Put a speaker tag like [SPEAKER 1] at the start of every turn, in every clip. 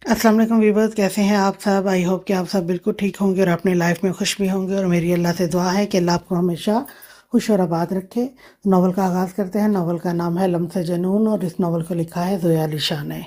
[SPEAKER 1] अस्सलाम वालेकुम व्यूवर्स, कैसे हैं आप सब। आई होप कि आप सब बिल्कुल ठीक होंगे और अपनी लाइफ में खुश भी होंगे। और मेरी अल्लाह से दुआ है कि अल्लाह आपको हमेशा खुश और आबाद रखे। नावल का आगाज़ करते हैं। नावल का नाम है लम्स जनून और इस नावल को लिखा है ज़ोया अली शाह ने।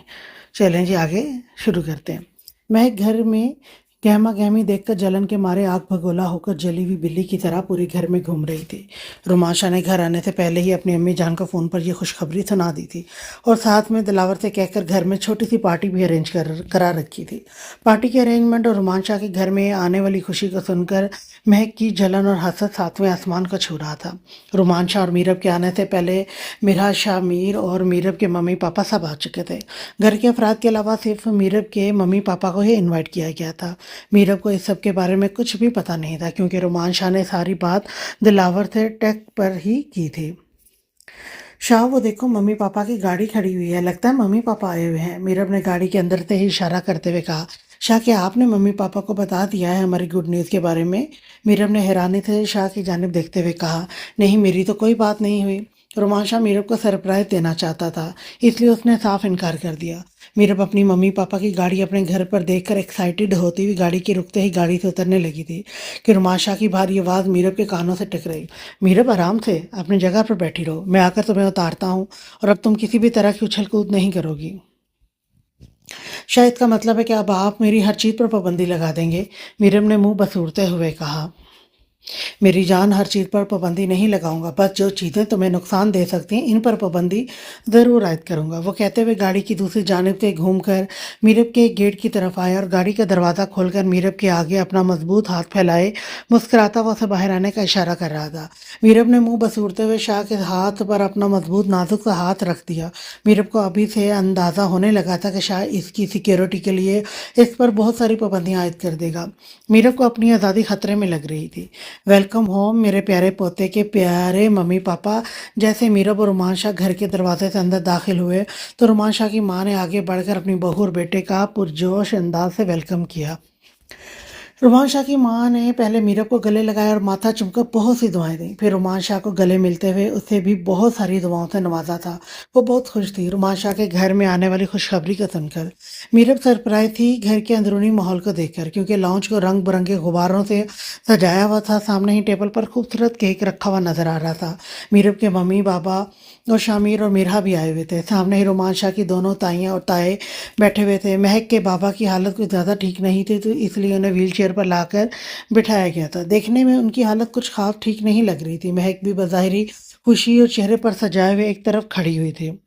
[SPEAKER 1] चलें जी, आगे शुरू करते हैं। मैं घर में गहमा गहमी देखकर जलन के मारे आग भगोला होकर जली हुई बिल्ली की तरह पूरे घर में घूम रही थी। रोमाशा ने घर आने से पहले ही अपनी अम्मी जान को फ़ोन पर यह खुशखबरी सुना दी थी और साथ में दिलावर से कहकर घर में छोटी सी पार्टी भी अरेंज करा रखी थी। पार्टी के अरेंजमेंट और रोमांशा के घर में आने वाली खुशी को सुनकर महक की जलन और हसरत सातवें आसमान को छू रहा था। रोमांशा और मीरब के आने से पहले मिराज शाह मीर और मीरब के मम्मी पापा सब आ चुके थे। घर के अफराद के अलावा सिर्फ मीरब के मम्मी पापा को ही इनवाइट किया गया था। मीरब को इस सब के बारे में कुछ भी पता नहीं था क्योंकि रोमान शाह ने सारी बात दिलावर से टेक पर ही की थी। शाह, वो देखो मम्मी पापा की गाड़ी खड़ी हुई है, लगता है मम्मी पापा आए हुए हैं, मीरब ने गाड़ी के अंदर से ही इशारा करते हुए कहा। शाह, क्या आपने मम्मी पापा को बता दिया है हमारी गुड न्यूज़ के बारे में? मीरब ने हैरानी से शाह की जानिब देखते हुए कहा। नहीं, मेरी तो कोई बात नहीं हुई। रोमान शाह मीरब को सरप्राइज देना चाहता था, इसलिए उसने साफ इनकार कर दिया। मीरब अपनी मम्मी पापा की गाड़ी अपने घर पर देखकर एक्साइटेड होती हुई गाड़ी के रुकते ही गाड़ी से उतरने लगी थी कि रुमाशा की भारी आवाज़ मीरब के कानों से टकराई। मीरब, आराम से अपनी जगह पर बैठी रहो, मैं आकर तुम्हें उतारता हूँ और अब तुम किसी भी तरह की उछल कूद नहीं करोगी। शायद का मतलब है कि अब आप मेरी हर चीज़ पर पाबंदी लगा देंगे, मीरब ने मुंह बसूरते हुए कहा। मेरी जान, हर चीज़ पर पाबंदी नहीं लगाऊंगा, बस जो चीज़ें तुम्हें नुकसान दे सकती हैं इन पर पाबंदी ज़रूर आयद करूंगा। वो कहते हुए गाड़ी की दूसरी जानिब से घूमकर मीरब के गेट की तरफ आया और गाड़ी का दरवाज़ा खोलकर मीरब के आगे अपना मजबूत हाथ फैलाए मुस्कुराता हुआ उसे बाहर आने का इशारा कर रहा था। मीरब ने मुंह बसूरते हुए शाह के हाथ पर अपना मजबूत नाजुक सा हाथ रख दिया। मीरब को अभी से अंदाज़ा होने लगा था कि शाह इसकी सिक्योरिटी के लिए इस पर बहुत सारी पाबंदियाँ आयद कर देगा। मीरब को अपनी आज़ादी खतरे में लग रही थी। वेलकम होम मेरे प्यारे पोते के प्यारे मम्मी पापा। जैसे मीरब और रुमान शाह घर के दरवाजे से अंदर दाखिल हुए तो रुमान शाह की माँ ने आगे बढ़कर अपनी बहू और बेटे का पुरजोश अंदाज से वेलकम किया। रुमान शाह की माँ ने पहले मीरब को गले लगाया और माथा चुमकर बहुत सी दुआएं दी। फिर रुमान शाह को गले मिलते हुए उसे भी बहुत सारी दुआओं से नवाजा था। वो बहुत खुश थी रुमान शाह के घर में आने वाली खुशखबरी को सुनकर। मीरब सरप्राइज थी घर के अंदरूनी माहौल को देखकर, क्योंकि लॉन्च को रंग बिरंगे गुब्बारों से सजाया हुआ था। सामने ही टेबल पर खूबसूरत केक रखा हुआ नजर आ रहा था। मीरब के मम्मी बाबा और शामिर और मिरहा भी आए हुए थे। सामने ही रुमान शाह की दोनों ताइयाँ और ताए बैठे हुए थे। महक के बाबा की हालत कुछ ज़्यादा ठीक नहीं थी, तो इसलिए उन्हें व्हील चेयर पर लाकर बिठाया गया था। देखने में उनकी हालत कुछ खास ठीक नहीं लग रही थी। महक भी बज़ाहिरी खुशी और चेहरे पर सजाए हुए एक तरफ खड़ी हुई थी।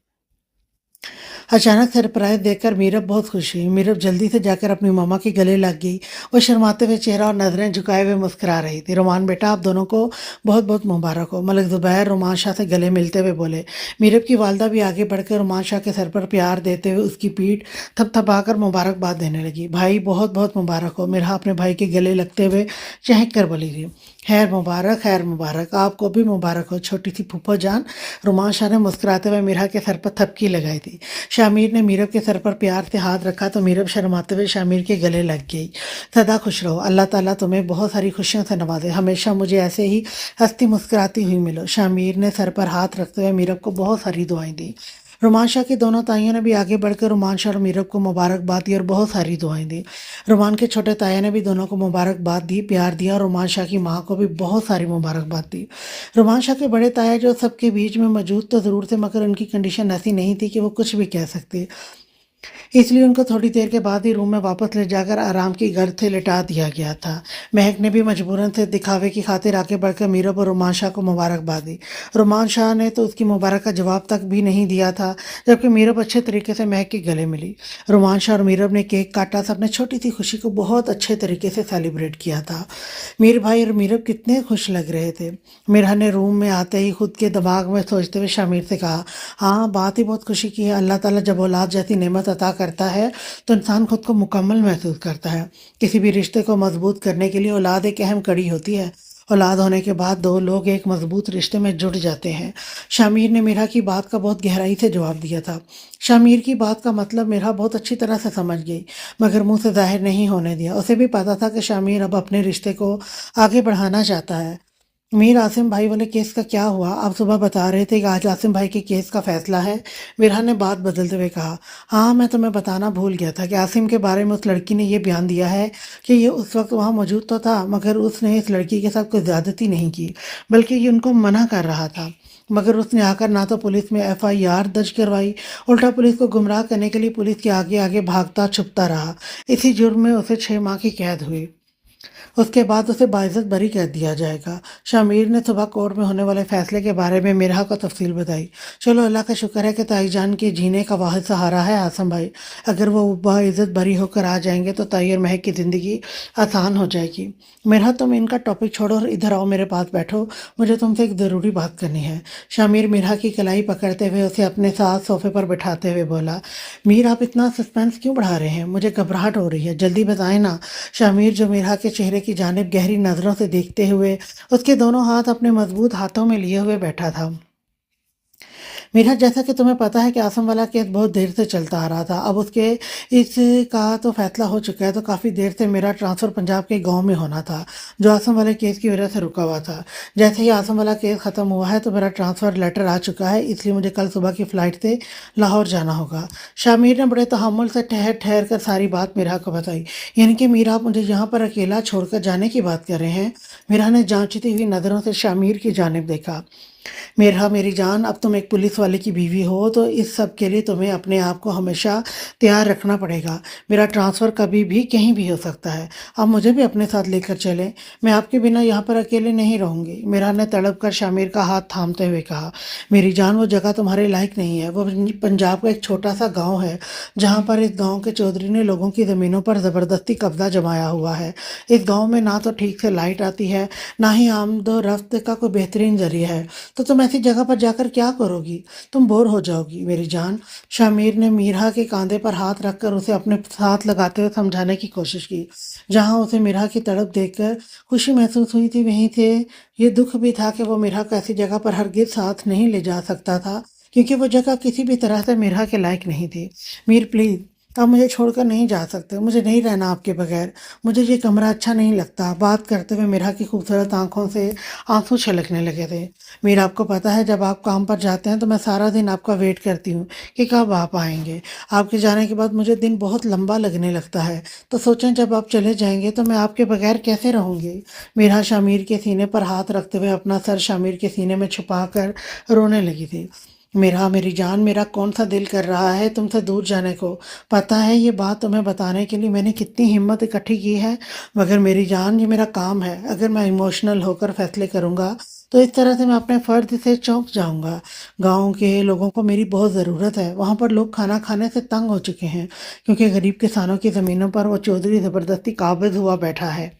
[SPEAKER 1] अचानक सरप्राइज देखकर मीरब बहुत खुश हुई। मीरब जल्दी से जाकर अपनी मामा के गले लग गई। वो शर्माते हुए चेहरा और नजरें झुकाए हुए मुस्कुरा रही थी। रोमान बेटा, आप दोनों को बहुत बहुत मुबारक हो, मलिक ज़ुबैर रोमान शाह से गले मिलते हुए बोले। मीरब की वालदा भी आगे बढ़कर रोमान शाह के सर पर प्यार देते हुए उसकी पीठ थपथपाकर मुबारकबाद देने लगी। भाई, बहुत बहुत मुबारक हो, मेरा अपने भाई के गले लगते हुए चहक कर बोली थी। खैर मुबारक, खैर मुबारक, आपको भी मुबारक हो छोटी सी फूफो जान। रोमान शाह ने मुस्कुराते हुए मीरा के सर पर थपकी लगाई थी। शामिर ने मीरब के सर पर प्यार से हाथ रखा तो मीरब शर्माते हुए शामिर के गले लग गई। सदा खुश रहो, अल्लाह ताला तुम्हें बहुत सारी खुशियों से नवाजे, हमेशा मुझे ऐसे ही हंसती मुस्कुराती हुई मिलो। शामिर ने सर पर हाथ रखते हुए मीरब को बहुत सारी दुआएं दी। रोमान शाह की दोनों ताइयों ने भी आगे बढ़कर रोमान शाह और मीरब को मुबारकबाद दी और बहुत सारी दुआएं दी। रोमान के छोटे ताया ने भी दोनों को मुबारकबाद दी, प्यार दिया और रोमान शाह की माँ को भी बहुत सारी मुबारकबाद दी। रोमान शाह के बड़े ताया जो सबके बीच में मौजूद तो ज़रूर थे, मगर उनकी कंडीशन ऐसी नहीं थी कि वो कुछ भी कह सकते, इसलिए उनको थोड़ी देर के बाद ही रूम में वापस ले जाकर आराम की गर्द से लिटा दिया गया था। महक ने भी मजबूरन से दिखावे की खातिर आगे बढ़कर मीरब और रोमान शाह को मुबारकबाद दी। रोमान शाह ने तो उसकी मुबारक का जवाब तक भी नहीं दिया था, जबकि मीरब अच्छे तरीके से महक के गले मिली। रोमान शाह और मीरब ने केक काटा था, अपने छोटी सी खुशी को बहुत अच्छे तरीके से सेलिब्रेट किया था। मीर भाई और मीरब कितने खुश लग रहे थे। मिरहा ने रूम में आते ही खुद के दिमाग में सोचते हुए शामिर से कहा, हाँ बात ही बहुत खुशी की है। अल्लाह ताला जब औलाद जैसी नेमत अता करता है तो इंसान खुद को मुकम्मल महसूस करता है। किसी भी रिश्ते को मजबूत करने के लिए औलाद एक अहम कड़ी होती है। औलाद होने के बाद दो लोग एक मजबूत रिश्ते में जुड़ जाते हैं। शामिर ने मिरहा की बात का बहुत गहराई से जवाब दिया था। शामिर की बात का मतलब मिरहा बहुत अच्छी तरह से समझ गई, मगर मुंह से जाहिर नहीं होने दिया। उसे भी पता था कि शामिर अब अपने रिश्ते को आगे बढ़ाना चाहता है। मीर आसिम भाई वाले केस का क्या हुआ? आप सुबह बता रहे थे कि आज आसिम भाई के केस का फैसला है। मिरहा ने बात बदलते हुए कहा, हाँ मैं तुम्हें बताना भूल गया था कि आसिम के बारे में उस लड़की ने ये बयान दिया है कि ये उस वक्त वहाँ मौजूद तो था, मगर उसने इस लड़की के साथ कोई ज्यादती नहीं की, बल्कि ये उनको मना कर रहा था। मगर उसने आकर ना तो पुलिस में एफआईआर दर्ज करवाई, उल्टा पुलिस को गुमराह करने के लिए पुलिस के आगे आगे भागता छुपता रहा। इसी जुर्म में उसे 6 माह की कैद हुई। उसके बाद उसे बाइज्जत बरी कर दिया जाएगा। शामिर ने सुबह कोर्ट में होने वाले फैसले के बारे में मिरहा को तफसील बताई। चलो अल्लाह का शुक्र है कि ताईजान के जीने का वाहिद सहारा है आसम भाई। अगर वो बाइज्जत बरी होकर आ जाएंगे तो ताई और महक की ज़िंदगी आसान हो जाएगी। मिरहा तुम इनका टॉपिक छोड़ो और इधर आओ, मेरे पास बैठो, मुझे तुमसे एक ज़रूरी बात करनी है। शामिर मिरहा की कलाई पकड़ते हुए उसे अपने साथ सोफे पर बिठाते हुए बोला, मीर आप इतना सस्पेंस क्यों बढ़ा रहे हैं? मुझे घबराहट हो रही है, जल्दी बताएं ना। शामिर जो मिरहा के चेहरे की जानिब गहरी नजरों से देखते हुए उसके दोनों हाथ अपने मजबूत हाथों में लिए हुए बैठा था। मेरा जैसा कि तुम्हें पता है कि आसम वाला केस बहुत देर से चलता आ रहा था। अब उसके इसका तो फैसला हो चुका है, तो काफ़ी देर से मेरा ट्रांसफ़र पंजाब के गांव में होना था, जो आसम वाले केस की वजह से रुका हुआ था। जैसे ही आसम वाला केस ख़त्म हुआ है तो मेरा ट्रांसफ़र लेटर आ चुका है, इसलिए मुझे कल सुबह की फ़्लाइट से लाहौर जाना होगा। शामिर ने बड़े तहम्मुल से ठहर ठहर कर सारी बात मीरा को बताई। यानी कि मीरा, आप मुझे यहाँ पर अकेला छोड़कर जाने की बात कर रहे हैं? मीरा ने जांचती हुई नज़रों से शामिर की जानिब देखा। मेरा मेरी जान, अब तुम एक पुलिस वाले की बीवी हो, तो इस सब के लिए तुम्हें अपने आप को हमेशा तैयार रखना पड़ेगा। मेरा ट्रांसफ़र कभी भी कहीं भी हो सकता है। आप मुझे भी अपने साथ लेकर चलें, मैं आपके बिना यहाँ पर अकेले नहीं रहूँगी। मेरा ने तड़प कर शामिर का हाथ थामते हुए कहा, मेरी जान, वो जगह तुम्हारे लायक नहीं है। वो पंजाब का एक छोटा सा गाँव है, जहाँ पर इस गाँव के चौधरी ने लोगों की ज़मीनों पर ज़बरदस्ती कब्जा जमाया हुआ है। इस गाँव में ना तो ठीक से लाइट आती है, ना ही आमदोरफ्त का कोई बेहतरीन जरिया है। तो तुम ऐसी जगह पर जाकर क्या करोगी? तुम बोर हो जाओगी मेरी जान। शामिर ने मीरा के कांधे पर हाथ रखकर उसे अपने साथ लगाते हुए समझाने की कोशिश की। जहां उसे मीरा की तड़प देखकर खुशी महसूस हुई थी, वहीं से ये दुख भी था कि वो मीरा को ऐसी जगह पर हरगिज साथ नहीं ले जा सकता था, क्योंकि वो जगह किसी भी तरह से मीरा के लायक नहीं थी। मीर प्लीज़, आप मुझे छोड़कर नहीं जा सकते, मुझे नहीं रहना आपके बगैर। मुझे ये कमरा अच्छा नहीं लगता। बात करते हुए मीरा की खूबसूरत आंखों से आंसू छलकने लगे थे। मीरा, आपको पता है जब आप काम पर जाते हैं तो मैं सारा दिन आपका वेट करती हूँ कि कब आप आएंगे। आपके जाने के बाद मुझे दिन बहुत लंबा लगने लगता है, तो सोचें जब आप चले जाएंगे तो मैं आपके बगैर कैसे रहूँगी। मीरा शामिर के सीने पर हाथ रखते हुए अपना सर शामिर के सीने में छुपा कर रोने लगी थी। मेरा मेरी जान, मेरा कौन सा दिल कर रहा है तुमसे दूर जाने को। पता है ये बात तुम्हें बताने के लिए मैंने कितनी हिम्मत इकट्ठी की है, मगर मेरी जान, ये मेरा काम है। अगर मैं इमोशनल होकर फैसले करूँगा तो इस तरह से मैं अपने फ़र्ज से चौंक जाऊँगा। गाँव के लोगों को मेरी बहुत ज़रूरत है। वहाँ पर लोग खाना खाने से तंग हो चुके हैं, क्योंकि गरीब किसानों की ज़मीनों पर वो चौधरी ज़बरदस्ती काबिज हुआ बैठा है।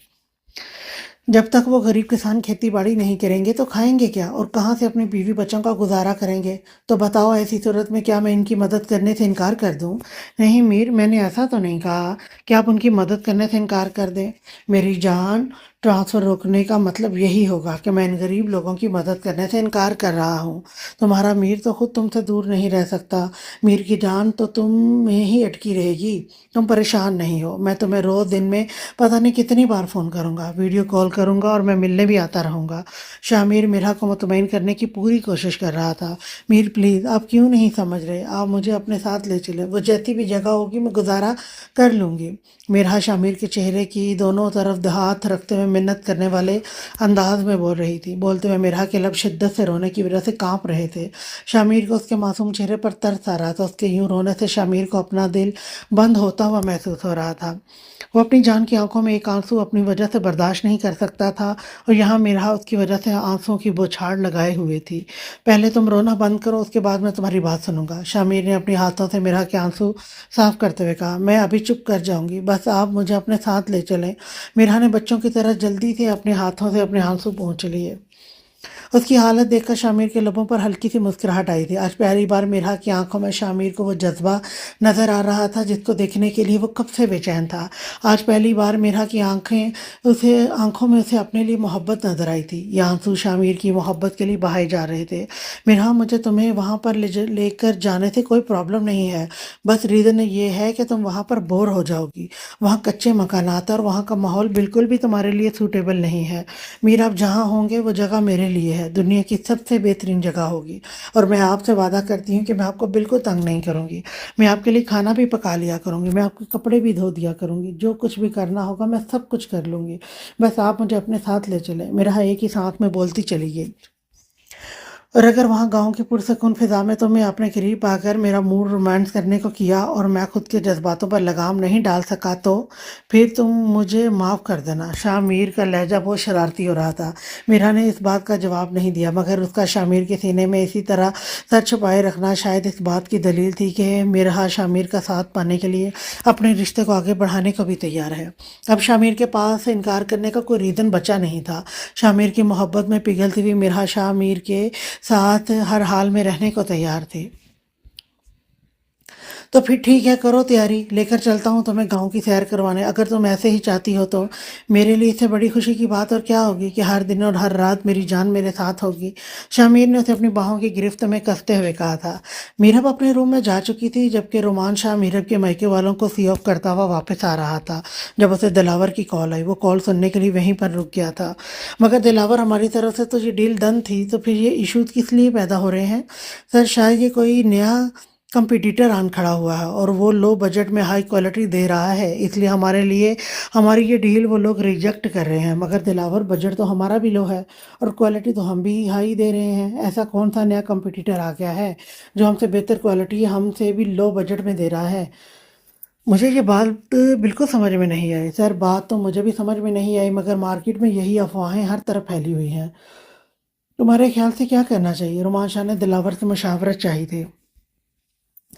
[SPEAKER 1] जब तक वो गरीब किसान खेती बाड़ी नहीं करेंगे तो खाएंगे क्या, और कहाँ से अपनी बीवी बच्चों का गुजारा करेंगे? तो बताओ, ऐसी सूरत में क्या मैं इनकी मदद करने से इनकार कर दूं? नहीं मीर, मैंने ऐसा तो नहीं कहा कि आप उनकी मदद करने से इनकार कर दें। मेरी जान, ट्रांसफ़र रोकने का मतलब यही होगा कि मैं इन गरीब लोगों की मदद करने से इनकार कर रहा हूँ। तुम्हारा मीर तो खुद तुमसे दूर नहीं रह सकता। मीर की जान तो तुम में ही अटकी रहेगी। तुम परेशान नहीं हो, मैं तुम्हें रोज़ दिन में पता नहीं कितनी बार फ़ोन करूँगा, वीडियो कॉल करूँगा, और मैं मिलने भी आता रहूँगा। शामिर मीरा को मुतमईन करने की पूरी कोशिश कर रहा था। मीर प्लीज़, आप क्यों नहीं समझ रहे? आप मुझे अपने साथ ले चले, वो जैसी भी जगह होगी मैं गुजारा कर लूँगी। मीरा शामिर के चेहरे की दोनों तरफ हाथ रखते हुए मिन्नत करने वाले अंदाज में बोल रही थी। बोलते हुए मीरा के लब शिद्दत से रोने की वजह से कांप रहे थे। शामिर को उसके मासूम चेहरे पर तरस आ रहा था। उसके यूं रोने से शामिर को अपना दिल बंद होता हुआ महसूस हो रहा था। वो अपनी जान की आंखों में एक आंसू अपनी वजह से बर्दाश्त नहीं कर सकता था, और यहाँ मीरा उसकी वजह से आंसुओं की बौछार लगाए हुए थी। पहले तुम रोना बंद करो, उसके बाद मैं तुम्हारी बात सुनूंगा। शामिर ने अपने हाथों से मीरा के आंसू साफ करते हुए कहा, मैं अभी चुप कर जाऊंगी, बस आप मुझे अपने साथ ले चलें। मीरा ने बच्चों की तरह जल्दी से अपने हाथों से अपने आंसू पोंछ लिए। اس کی حالت دیکھ کر شامیر کے لبوں پر ہلکی سی مسکراہٹ آئی تھی۔ آج پہلی بار میرا کی آنکھوں میں شامیر کو وہ جذبہ نظر آ رہا تھا جس کو دیکھنے کے لیے وہ کب سے بے چین تھا۔ آج پہلی بار میرا کی آنکھوں میں اسے اپنے لیے محبت نظر آئی تھی۔ یہ آنسو شامیر کی محبت کے لیے بہائے جا رہے تھے۔ میرا مجھے تمہیں وہاں پر لے کر جانے سے کوئی پرابلم نہیں ہے، بس ریزن یہ ہے کہ تم وہاں پر بور ہو جاؤ گی۔ وہاں کچے مکانات اور وہاں کا ماحول بالکل بھی تمہارے لیے سوٹیبل نہیں ہے۔ میرا آپ جہاں ہوں گے وہ جگہ میرے لیے ہے، دنیا کی سب سے بہترین جگہ ہوگی، اور میں آپ سے وعدہ کرتی ہوں کہ میں آپ کو بالکل تنگ نہیں کروں گی۔ میں آپ کے لیے کھانا بھی پکا لیا کروں گی، میں آپ کے کپڑے بھی دھو دیا کروں گی، جو کچھ بھی کرنا ہوگا میں سب کچھ کر لوں گی، بس آپ مجھے اپنے ساتھ لے چلیں۔ میرا ایک ہی ساتھ میں بولتی چلی گئی۔ اور اگر وہاں گاؤں کی پرسکون فضا میں تم نے اپنے قریب آ کر میرا موڈ رومانس کرنے کو کیا اور میں خود کے جذباتوں پر لگام نہیں ڈال سکا تو پھر تم مجھے معاف کر دینا۔ شامیر کا لہجہ بہت شرارتی ہو رہا تھا۔ میرا نے اس بات کا جواب نہیں دیا، مگر اس کا شامیر کے سینے میں اسی طرح سر چھپائے رکھنا شاید اس بات کی دلیل تھی کہ میرا شامیر کا ساتھ پانے کے لیے اپنے رشتے کو آگے بڑھانے کو بھی تیار ہے۔ اب شامیر کے پاس انکار کرنے کا کوئی ریزن بچا نہیں تھا۔ شامیر کی محبت میں پگھلتی ہوئی میرا شامیر کے ساتھ ہر حال میں رہنے کو تیار تھی۔ تو پھر ٹھیک ہے، کرو تیاری، لے کر چلتا ہوں تمہیں گاؤں کی سیر کروانے۔ اگر تم ایسے ہی چاہتی ہو تو میرے لیے اس سے بڑی خوشی کی بات اور کیا ہوگی کہ ہر دن اور ہر رات میری جان میرے ساتھ ہوگی۔ شامیر نے اسے اپنی باہوں کی گرفت میں کستے ہوئے کہا تھا۔ میرب اپنے روم میں جا چکی تھی جبکہ رومان شاہ میرب کے میکے والوں کو سی آف کرتا ہوا واپس آ رہا تھا جب اسے دلاور کی کال آئی۔ وہ کال سننے کے لیے وہیں پر رک گیا تھا۔ مگر دلاور، ہماری طرف سے تو یہ ڈیل ڈن تھی، تو پھر یہ ایشوز کس لیے پیدا ہو رہے ہیں؟ سر، شاید یہ کوئی نیا کمپیٹیٹر آن کھڑا ہوا ہے اور وہ لو بجٹ میں ہائی کوالٹی دے رہا ہے، اس لیے ہماری یہ ڈیل وہ لوگ ریجیکٹ کر رہے ہیں۔ مگر دلاور، بجٹ تو ہمارا بھی لو ہے اور کوالٹی تو ہم بھی ہائی دے رہے ہیں۔ ایسا کون سا نیا کمپیٹیٹر آ گیا ہے جو ہم سے بہتر کوالٹی ہم سے بھی لو بجٹ میں دے رہا ہے؟ مجھے یہ بات بالکل سمجھ میں نہیں آئی۔ سر، بات تو مجھے بھی سمجھ میں نہیں آئی، مگر مارکیٹ میں یہی افواہیں ہر طرف پھیلی ہوئی ہیں۔ تمہارے خیال سے کیا کرنا چاہیے؟ رومان شاہ نے دلاور سے مشاورت چاہی تھی۔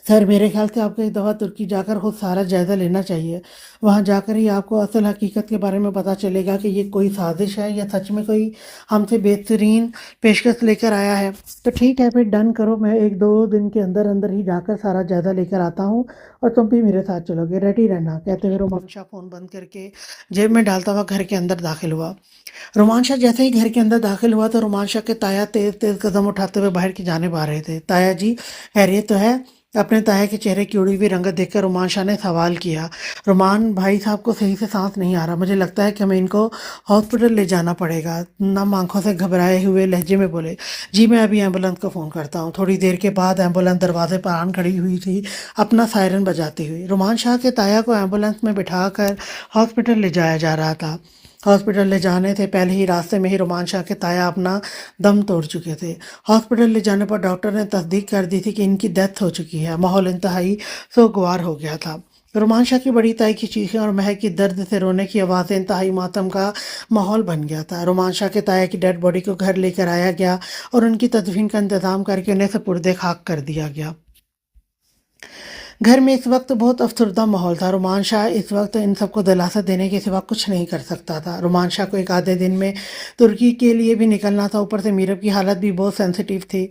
[SPEAKER 1] سر، میرے خیال سے آپ کو ایک دفعہ ترکی جا کر خود سارا جائزہ لینا چاہیے۔ وہاں جا کر ہی آپ کو اصل حقیقت کے بارے میں پتہ چلے گا کہ یہ کوئی سازش ہے یا سچ میں کوئی ہم سے بہترین پیشکش لے کر آیا ہے۔ تو ٹھیک ہے، پھر ڈن کرو، میں 1-2 دن کے اندر اندر ہی جا کر سارا جائزہ لے کر آتا ہوں اور تم بھی میرے ساتھ چلو گے، ریڈی رہنا، کہتے ہوئے رومان شاہ فون بند کر کے جیب میں ڈالتا ہوا گھر کے اندر داخل ہوا۔ رومان شاہ جیسے ہی گھر کے اندر داخل ہوا تو رومان شاہ کے تایا تیز تیز قدم اٹھاتے ہوئے باہر کی جانب آ رہے تھے۔ تایا جی، خیریت تو ہے؟ اپنے تایا کے چہرے کی اڑی ہوئی رنگت دیکھ کر رومان شاہ نے سوال کیا۔ رومان بھائی صاحب کو صحیح سے سانس نہیں آ رہا، مجھے لگتا ہے کہ ہمیں ان کو ہاسپٹل لے جانا پڑے گا۔ نم آنکھوں سے گھبرائے ہوئے لہجے میں بولے، جی میں ابھی ایمبولینس کو فون کرتا ہوں۔ تھوڑی دیر کے بعد ایمبولینس دروازے پر آن کھڑی ہوئی تھی، اپنا سائرن بجاتی ہوئی۔ رومان شاہ کے تایا کو ایمبولینس میں بٹھا کر ہاسپٹل لے جایا جا رہا تھا۔ ہاسپٹل لے جانے سے پہلے ہی راستے میں ہی رومان شاہ کے تایا اپنا دم توڑ چکے تھے۔ ہاسپٹل لے جانے پر ڈاکٹر نے تصدیق کر دی تھی کہ ان کی ڈیتھ ہو چکی ہے۔ ماحول انتہائی سوگوار ہو گیا تھا۔ رومان شاہ کی بڑی تائی کی چیخیں اور مہک کی درد سے رونے کی آوازیں انتہائی ماتم کا ماحول بن گیا تھا۔ رومان شاہ کے تایا کی ڈیڈ باڈی کو گھر لے کر آیا گیا اور ان کی تدفین کا انتظام کر کے انہیں سپرد خاک کر دیا گیا۔ گھر میں اس وقت بہت افسردہ ماحول تھا۔ رومان شاہ اس وقت ان سب کو دلاسا دینے کے سوا کچھ نہیں کر سکتا تھا۔ رومان شاہ کو ایک آدھے دن میں ترکی کے لیے بھی نکلنا تھا، اوپر سے میرب کی حالت بھی بہت سینسیٹیو تھی،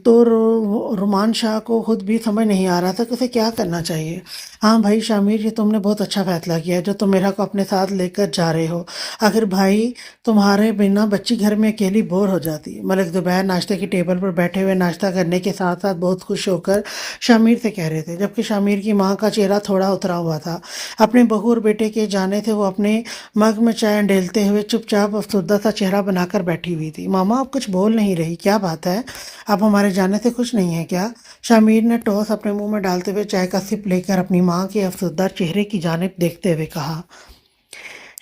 [SPEAKER 1] تو رومان شاہ کو خود بھی سمجھ نہیں آ رہا تھا کہ اسے کیا کرنا چاہیے۔ ہاں بھائی شامیر، یہ تم نے بہت اچھا فیصلہ کیا ہے جو تم میرا کو اپنے ساتھ لے کر جا رہے ہو۔ اگر بھائی تمہارے بنا بچی گھر میں اکیلی بور ہو جاتی۔ ملک زبیر ناشتے کی ٹیبل پر بیٹھے ہوئے ناشتہ کرنے کے ساتھ ساتھ بہت خوش ہو کر شامیر سے کہہ رہے تھے، جبکہ شامیر کی ماں کا چہرہ تھوڑا اترا ہوا تھا۔ اپنے بہو اور بیٹے کے جانے سے وہ اپنے مگ میں چائے ڈیلتے ہوئے چپ چاپ افسردہ سا چہرہ بنا کر بیٹھی ہوئی تھی۔ ماما، آپ کچھ بول نہیں رہی، کیا بات ہے؟ آپ ہمارے جانے سے خوش نہیں ہیں کیا؟ شامیر نے ٹوس اپنے منہ میں ڈالتے ہوئے چائے کا سپ لے کر اپنی ماں کے افسردہ چہرے کی جانب دیکھتے ہوئے کہا۔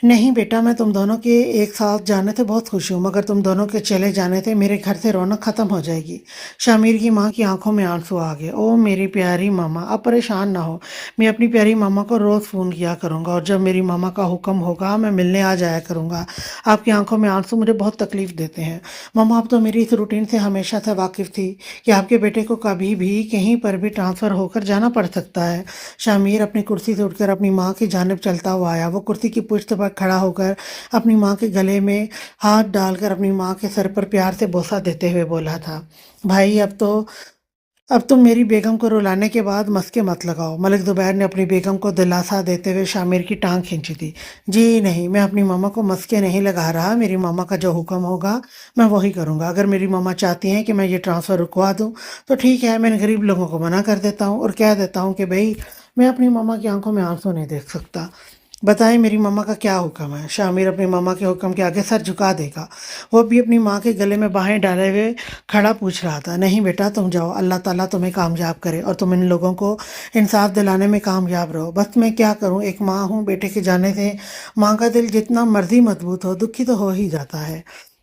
[SPEAKER 1] نہیں بیٹا، میں تم دونوں کے ایک ساتھ جانے سے بہت خوش ہوں، مگر تم دونوں کے چلے جانے سے میرے گھر سے رونق ختم ہو جائے گی۔ شامیر کی ماں کی آنکھوں میں آنسو آ گئے۔ او میری پیاری ماما، اب پریشان نہ ہو، میں اپنی پیاری ماما کو روز فون کیا کروں گا اور جب میری ماما کا حکم ہوگا میں ملنے آ جایا کروں گا۔ آپ کی آنکھوں میں آنسو مجھے بہت تکلیف دیتے ہیں۔ ماما، اب تو میری اس روٹین سے ہمیشہ سے واقف تھی کہ آپ کے بیٹے کو کبھی بھی کہیں پر بھی ٹرانسفر ہو کر جانا پڑ سکتا ہے۔ شامیر اپنی کرسی سے اٹھ کر اپنی ماں کی جانب چلتا ہوا آیا۔ وہ کرسی کی پشت پر کھڑا ہو کر اپنی ماں کے گلے میں ہاتھ ڈال کر اپنی ماں کے سر پر پیار سے بوسہ دیتے ہوئے بولا تھا، بھائی اب تم میری بیگم کو رلانے کے بعد مسکے مت لگاؤ۔ ملک زبیر نے اپنی بیگم کو دلاسا دیتے ہوئے شامر کی ٹانگ کھینچی تھی۔ جی نہیں، میں اپنی ماما کو مسکے نہیں لگا رہا، میری ماما کا جو حکم ہوگا میں وہی کروں گا۔ اگر میری ماما چاہتی ہیں کہ میں یہ ٹرانسفر رکوا دوں تو ٹھیک ہے، میں ان غریب لوگوں کو منع کر دیتا ہوں اور کہہ دیتا ہوں کہ بھئی میں اپنی ماما کی آنکھوں میں آنسو نہیں دیکھ سکتا۔ بتائیں میری ماما کا کیا حکم ہے؟ شامر اپنی ماما کے حکم کے آگے سر جھکا دے گا۔ وہ بھی اپنی ماں کے گلے میں باہیں ڈالے ہوئے کھڑا پوچھ رہا تھا، نہیں بیٹا تم جاؤ، اللہ تعالیٰ تمہیں کامیاب کرے اور تم ان لوگوں کو انصاف دلانے میں کامیاب رہو۔ بس میں کیا کروں، ایک ماں ہوں، بیٹے کے جانے سے ماں کا دل جتنا مرضی مضبوط ہو دکھی تو ہو ہی جاتا ہے،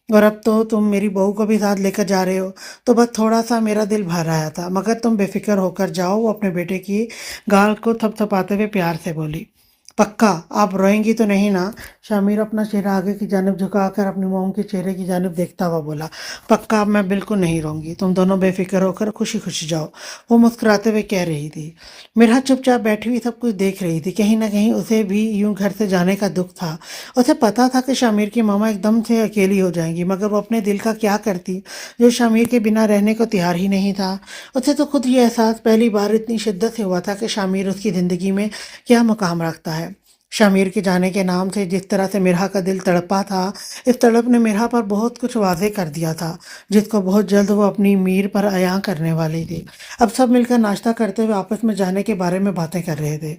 [SPEAKER 1] اور اب تو تم میری بہو کو بھی ساتھ لے کر جا رہے ہو تو بس تھوڑا سا میرا دل بھر آیا تھا، مگر تم بے فکر ہو کر جاؤ۔ وہ اپنے بیٹے کی گال کو تھپ تھپاتے ہوئے پیار سے بولی۔ پکا آپ روئیں گی تو نہیں نا؟ شامر اپنا چہرہ آگے کی جانب جھکا کر اپنی موم کے چہرے کی جانب دیکھتا ہوا بولا، پکا اب میں بالکل نہیں رہوں گی، تم دونوں بے فکر ہو کر خوشی خوشی جاؤ۔ وہ مسکراتے ہوئے کہہ رہی تھی۔ میرا چپ چاپ بیٹھی ہوئی سب کچھ دیکھ رہی تھی، کہیں نہ کہیں اسے بھی یوں گھر سے جانے کا دکھ تھا۔ اسے پتا تھا کہ شامر کی ماما ایک دم سے اکیلی ہو جائیں گی، مگر وہ اپنے دل کا کیا کرتی جو شامر کے بنا رہنے کو تیار ہی نہیں تھا۔ اسے تو خود یہ احساس پہلی بار اتنی شدت سے ہوا تھا کہ شامر اس کی زندگی میں کیا مقام رکھتا ہے۔ شامر کے جانے کے نام سے جس طرح سے مرحا کا دل تڑپا تھا، اس تڑپ نے مرحا پر بہت کچھ واضح کر دیا تھا جس کو بہت جلد وہ اپنی میر پر عیاں کرنے والی تھی۔ اب سب مل کر ناشتہ کرتے ہوئے آپس میں جانے کے بارے میں باتیں کر رہے تھے۔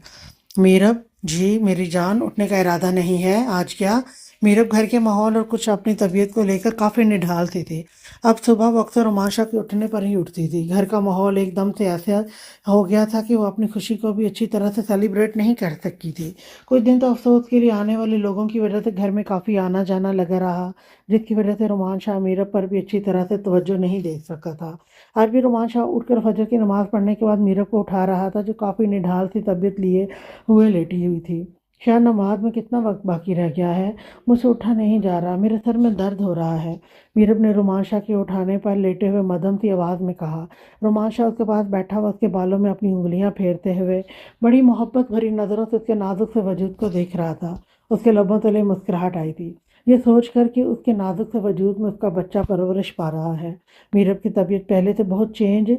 [SPEAKER 1] میرب جی میری جان، اٹھنے کا ارادہ نہیں ہے آج کیا؟ میرب گھر کے ماحول اور کچھ اپنی طبیعت کو لے کر کافی نڈھال سی تھی۔ اب صبح وقت رومانشا کے اٹھنے پر ہی اٹھتی تھی۔ گھر کا ماحول ایک دم سے ایسا ہو گیا تھا کہ وہ اپنی خوشی کو بھی اچھی طرح سے سیلیبریٹ نہیں کر سکی تھی۔ کچھ دن تو افسوس کے لیے آنے والے لوگوں کی وجہ سے گھر میں کافی آنا جانا لگا رہا، جس کی وجہ سے رومانشا میرب پر بھی اچھی طرح سے توجہ نہیں دے سکا تھا۔ آج بھی رومانشا اٹھ کر فجر کی نماز پڑھنے کے بعد میرب کو اٹھا رہا تھا، جو کافی نڈھال سی طبیعت لیے ہوئے لیٹی ہوئی تھی۔ شاید نماز میں کتنا وقت باقی رہ گیا ہے، مجھ سے اٹھا نہیں جا رہا، میرے سر میں درد ہو رہا ہے، میرب نے رومانشا کے اٹھانے پر لیٹے ہوئے مدھم سی آواز میں کہا۔ رومانشا اس کے پاس بیٹھا ہوا اس کے بالوں میں اپنی انگلیاں پھیرتے ہوئے بڑی محبت بھری نظروں سے اس کے نازک سے وجود کو دیکھ رہا تھا۔ اس کے لبوں تلے مسکراہٹ آئی تھی، یہ سوچ کر کہ اس کے نازک سے وجود میں اس کا بچہ پرورش پا رہا ہے۔ میرب کی طبیعت پہلے سے بہت چینج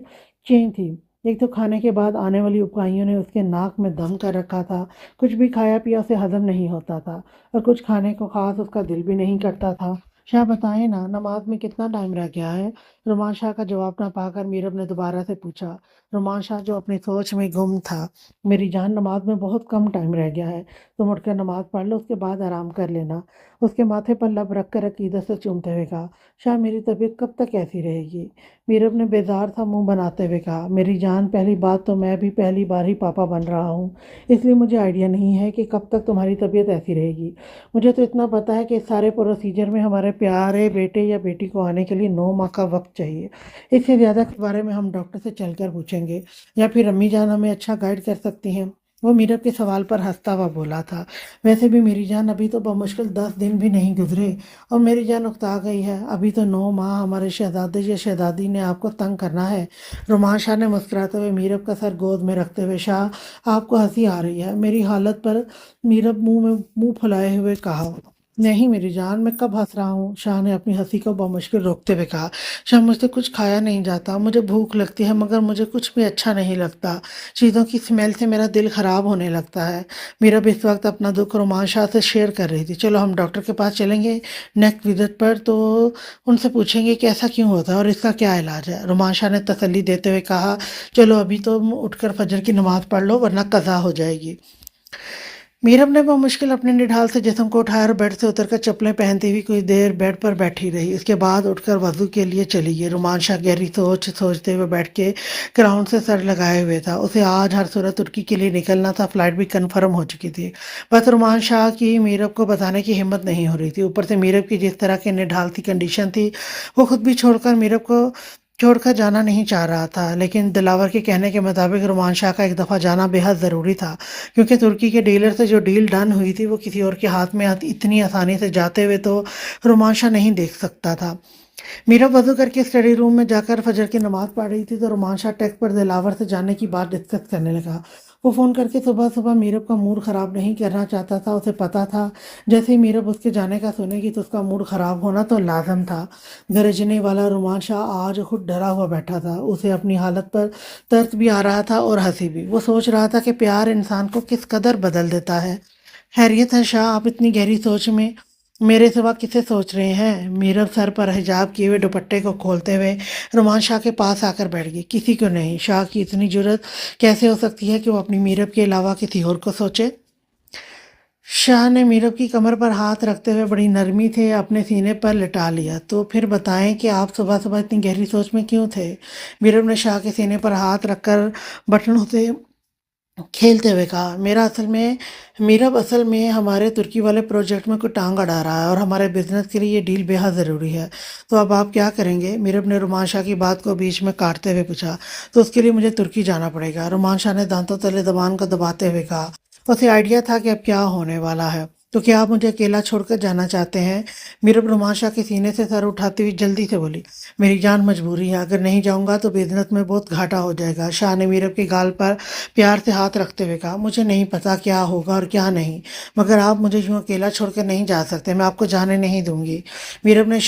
[SPEAKER 1] تھی۔ ایک تو کھانے کے بعد آنے والی اکائیوں نے اس کے ناک میں دم کر رکھا تھا، کچھ بھی کھایا پیا اسے ہضم نہیں ہوتا تھا، اور کچھ کھانے کو خاص اس کا دل بھی نہیں کرتا تھا۔ شاہ بتائیں نا، نماز میں کتنا ٹائم رہ گیا ہے؟ رومانشا کا جواب نہ پا کر میرب نے دوبارہ سے پوچھا۔ رومانشا جو اپنی سوچ میں گم تھا، میری جان نماز میں بہت کم ٹائم رہ گیا ہے، تم اٹھ کر نماز پڑھ لو، اس کے بعد آرام کر لینا۔ اس کے ماتھے پر لب رکھ کر عقیدت سے چومتے ہوئے کہا۔ شاہ میری طبیعت کب تک ایسی رہے گی؟ میرب نے بیزار تھا منہ بناتے ہوئے کہا۔ میری جان پہلی بات تو میں بھی پہلی بار ہی پاپا بن رہا ہوں، اس لیے مجھے آئیڈیا نہیں ہے کہ کب تک تمہاری طبیعت ایسی رہے گی۔ مجھے تو اتنا پتا ہے کہ اس سارے پروسیجر میں ہمارے پیارے بیٹے یا بیٹی کو آنے کے لیے 9 ماہ کا وقت چاہیے۔ اس سے زیادہ کے بارے میں ہم ڈاکٹر سے چل کر پوچھیں گے، یا پھر امی جان ہمیں اچھا گائیڈ کر سکتی ہیں۔ وہ میرب کے سوال پر ہنستا ہوا بولا تھا۔ ویسے بھی میری جان ابھی تو بمشکل 10 دن بھی نہیں گزرے اور میری جان اکتا گئی ہے، ابھی تو 9 ماہ ہمارے شہزادے یا شہزادی نے آپ کو تنگ کرنا ہے۔ رومانشا نے مسکراتے ہوئے میرب کا سر گود میں رکھتے ہوئے، شاہ آپ کو ہنسی آ رہی ہے میری حالت پر؟ میرب منہ پھلائے ہوئے کہا۔ نہیں میری جان، میں کب ہنس رہا ہوں؟ شاہ نے اپنی ہنسی کو بمشکل روکتے ہوئے کہا۔ شاہ مجھ سے کچھ کھایا نہیں جاتا، مجھے بھوک لگتی ہے مگر مجھے کچھ بھی اچھا نہیں لگتا، چیزوں کی اسمیل سے میرا دل خراب ہونے لگتا ہے۔ میرب اس وقت اپنا دکھ رومانشا سے شیئر کر رہی تھی۔ چلو ہم ڈاکٹر کے پاس چلیں گے نیکسٹ وزٹ پر، تو ان سے پوچھیں گے کہ ایسا کیوں ہوتا ہے اور اس کا کیا علاج ہے۔ رومانشا نے تسلی دیتے ہوئے کہا۔ چلو ابھی تو اٹھ کر فجر کی نماز پڑھ لو ورنہ قضا ہو جائے گی۔ میرب نے بمشکل اپنے نڈھال سے جسم کو اٹھایا اور بیڈ سے اتر کر چپلیں پہنتی ہوئی کچھ دیر بیڈ پر بیٹھی رہی، اس کے بعد اٹھ کر وضو کے لیے چلی گئی۔ رومانشا گہری سوچتے ہوئے بیٹھ کے گراؤنڈ سے سر لگائے ہوئے تھا، اسے آج ہر صورت ترکی کے لیے نکلنا تھا، فلائٹ بھی کنفرم ہو چکی تھی، بس رومانشا کی میرب کو بتانے کی ہمت نہیں ہو رہی تھی۔ اوپر سے میرب کی جس طرح کی نڈھال سی کنڈیشن تھی، وہ خود بھی میرب کو چھوڑ کر جانا نہیں چاہ رہا تھا، لیکن دلاور کے کہنے کے مطابق رومانشا کا ایک دفعہ جانا بے حد ضروری تھا، کیونکہ ترکی کے ڈیلر سے جو ڈیل ڈن ہوئی تھی وہ کسی اور کے ہاتھ میں اتنی آسانی سے جاتے ہوئے تو رومانشا نہیں دیکھ سکتا تھا۔ میرب وضو کر کے اسٹڈی روم میں جا کر فجر کی نماز پڑھ رہی تھی تو رومانشا ٹیکس پر دلاور سے جانے کی بات ڈسکس کرنے لگا۔ وہ فون کر کے صبح صبح میرب کا موڈ خراب نہیں کرنا چاہتا تھا، اسے پتہ تھا جیسے ہی میرب اس کے جانے کا سنے گی تو اس کا موڈ خراب ہونا تو لازم تھا۔ گرجنے والا رومان شاہ آج خود ڈرا ہوا بیٹھا تھا، اسے اپنی حالت پر ترس بھی آ رہا تھا اور ہنسی بھی۔ وہ سوچ رہا تھا کہ پیار انسان کو کس قدر بدل دیتا ہے۔ خیریت ہے شاہ، آپ اتنی گہری سوچ میں میرے سوا کسے سوچ رہے ہیں؟ میرب سر پر حجاب کیے ہوئے دوپٹے کو کھولتے ہوئے رومان شاہ کے پاس آ کر بیٹھ گئی۔ کسی کو نہیں۔ شاہ کی اتنی جرت کیسے ہو سکتی ہے کہ وہ اپنی میرب کے علاوہ کسی اور کو سوچے؟ شاہ نے میرب کی کمر پر ہاتھ رکھتے ہوئے بڑی نرمی سے اپنے سینے پر لٹا لیا۔ تو پھر بتائیں کہ آپ صبح صبح اتنی گہری سوچ میں کیوں تھے؟ میرب نے شاہ کے سینے پر ہاتھ رکھ کر بٹنوں سے کھیلتے ہوئے کہا، میرب اصل میں ہمارے ترکی والے پروجیکٹ میں کوئی ٹانگ اڑا رہا ہے اور ہمارے بزنس کے لیے یہ ڈیل بے حد ضروری ہے۔ تو اب آپ کیا کریں گے؟ میرب نے رومان شاہ کی بات کو بیچ میں کاٹتے ہوئے پوچھا۔ تو اس کے لیے مجھے ترکی جانا پڑے گا، رومان شاہ نے دانتوں تلے زبان کو دباتے ہوئے کہا۔ اسے آئیڈیا تھا کہ اب کیا ہونے والا ہے۔ تو کیا آپ مجھے اکیلا چھوڑ کر جانا چاہتے ہیں؟ میرب رومان شاہ کے سینے سے سر اٹھاتی ہوئی جلدی سے بولی، میری جان مجبوری ہے، اگر نہیں جاؤں گا تو بزنس میں بہت گھاٹا ہو جائے گا۔ شاہ نے میرب کے گال پر پیار سے ہاتھ رکھتے ہوئے کہا، مجھے نہیں پتا کیا ہوگا اور کیا نہیں، مگر آپ مجھے یوں اکیلا چھوڑ کر نہیں جا سکتے، میں آپ کو جانے نہیں دوں گی۔ میرب نے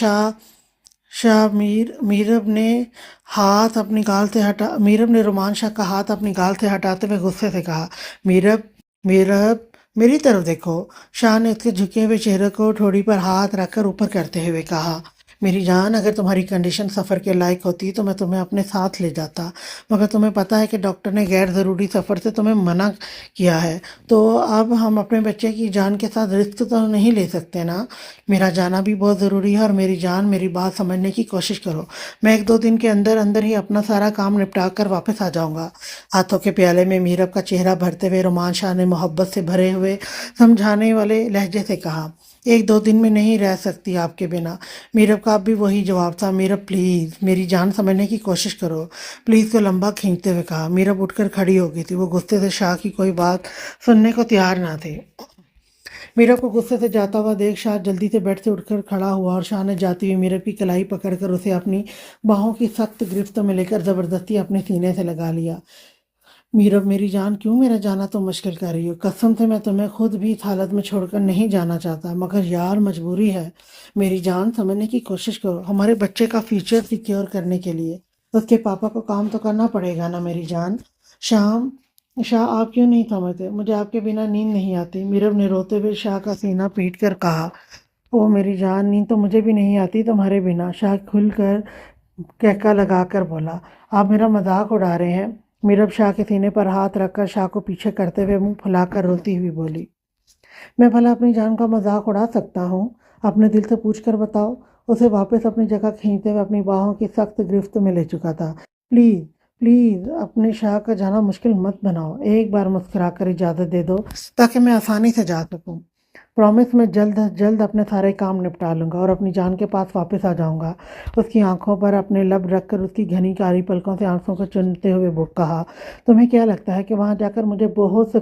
[SPEAKER 1] میرب نے رومان شاہ کا ہاتھ اپنی گال سے ہٹاتے ہوئے غصے سے کہا، میرب میری طرف دیکھو۔ شاہ نے اس کے جھکے ہوئے چہرے کو ٹھوڑی پر ہاتھ رکھ کر اوپر کرتے ہوئے کہا، میری جان، اگر تمہاری کنڈیشن سفر کے لائق ہوتی تو میں تمہیں اپنے ساتھ لے جاتا، مگر تمہیں پتہ ہے کہ ڈاکٹر نے غیر ضروری سفر سے تمہیں منع کیا ہے، تو اب ہم اپنے بچے کی جان کے ساتھ رسک تو نہیں لے سکتے نا۔ میرا جانا بھی بہت ضروری ہے، اور میری جان میری بات سمجھنے کی کوشش کرو، میں 1-2 دن کے اندر اندر ہی اپنا سارا کام نپٹا کر واپس آ جاؤں گا۔ ہاتھوں کے پیالے میں میرب کا چہرہ بھرتے ہوئے رومان شاہ نے محبت سے بھرے ہوئے سمجھانے والے لہجے سے کہا، 1-2 دن میں نہیں رہ سکتی آپ کے بنا۔ میرب کا اب بھی وہی جواب تھا، میرب پلیز میری جان سمجھنے کی کوشش کرو۔ پلیز کو لمبا کھینچتے ہوئے کہا۔ میرب اٹھ کر کھڑی ہو گئی تھی، وہ غصے سے شاہ کی کوئی بات سننے کو تیار نہ تھے۔ میرب کو غصے سے جاتا ہوا دیکھ شاہ جلدی سے بیڈ سے اٹھ کر کھڑا ہوا، اور شاہ نے جاتی ہوئی میرب کی کلائی پکڑ کر اسے اپنی باہوں کی سخت گرفت میں لے کر زبردستی اپنے سینے سے لگا لیا۔ میرب میری جان، کیوں میرا جانا تو مشکل کر رہی ہو؟ قسم سے میں تمہیں خود بھی اس حالت میں چھوڑ کر نہیں جانا چاہتا، مگر یار مجبوری ہے۔ میری جان سمجھنے کی کوشش کرو، ہمارے بچے کا فیوچر سیکیور کرنے کے لیے اس کے پاپا کو کام تو کرنا پڑے گا نا میری جان۔ شاہ آپ کیوں نہیں سمجھتے؟ مجھے آپ کے بنا نیند نہیں آتی، میرب نے روتے ہوئے شاہ کا سینہ پیٹ کر کہا۔ او میری جان، نیند تو مجھے بھی نہیں آتی تمہارے بنا، شاہ کھل کر کہکا لگا کر بولا۔ آپ میرا مذاق اڑا رہے ہیں؟ میرب شاہ کے سینے پر ہاتھ رکھ کر شاہ کو پیچھے کرتے ہوئے منہ پھلا کر روتی ہوئی بولی، میں بھلا اپنی جان کا مذاق اڑا سکتا ہوں؟ اپنے دل سے پوچھ کر بتاؤ۔ اسے واپس اپنی جگہ کھینچتے ہوئے اپنی باہوں کی سخت گرفت میں لے چکا تھا۔ پلیز پلیز اپنے شاہ کا جانا مشکل مت بناؤ، ایک بار مسکرا کر اجازت دے دو تاکہ میں آسانی سے جا سکوں۔ پرومس، میں جلد از جلد اپنے سارے کام نپٹا لوں گا اور اپنی جان کے پاس واپس آ جاؤں گا۔ اس کی آنکھوں پر اپنے لب رکھ کر اس کی گھنی کاری پلکوں سے آنسوں کو چنتے ہوئے وہ کہا، تمہیں کیا لگتا ہے کہ وہاں جا کر مجھے بہت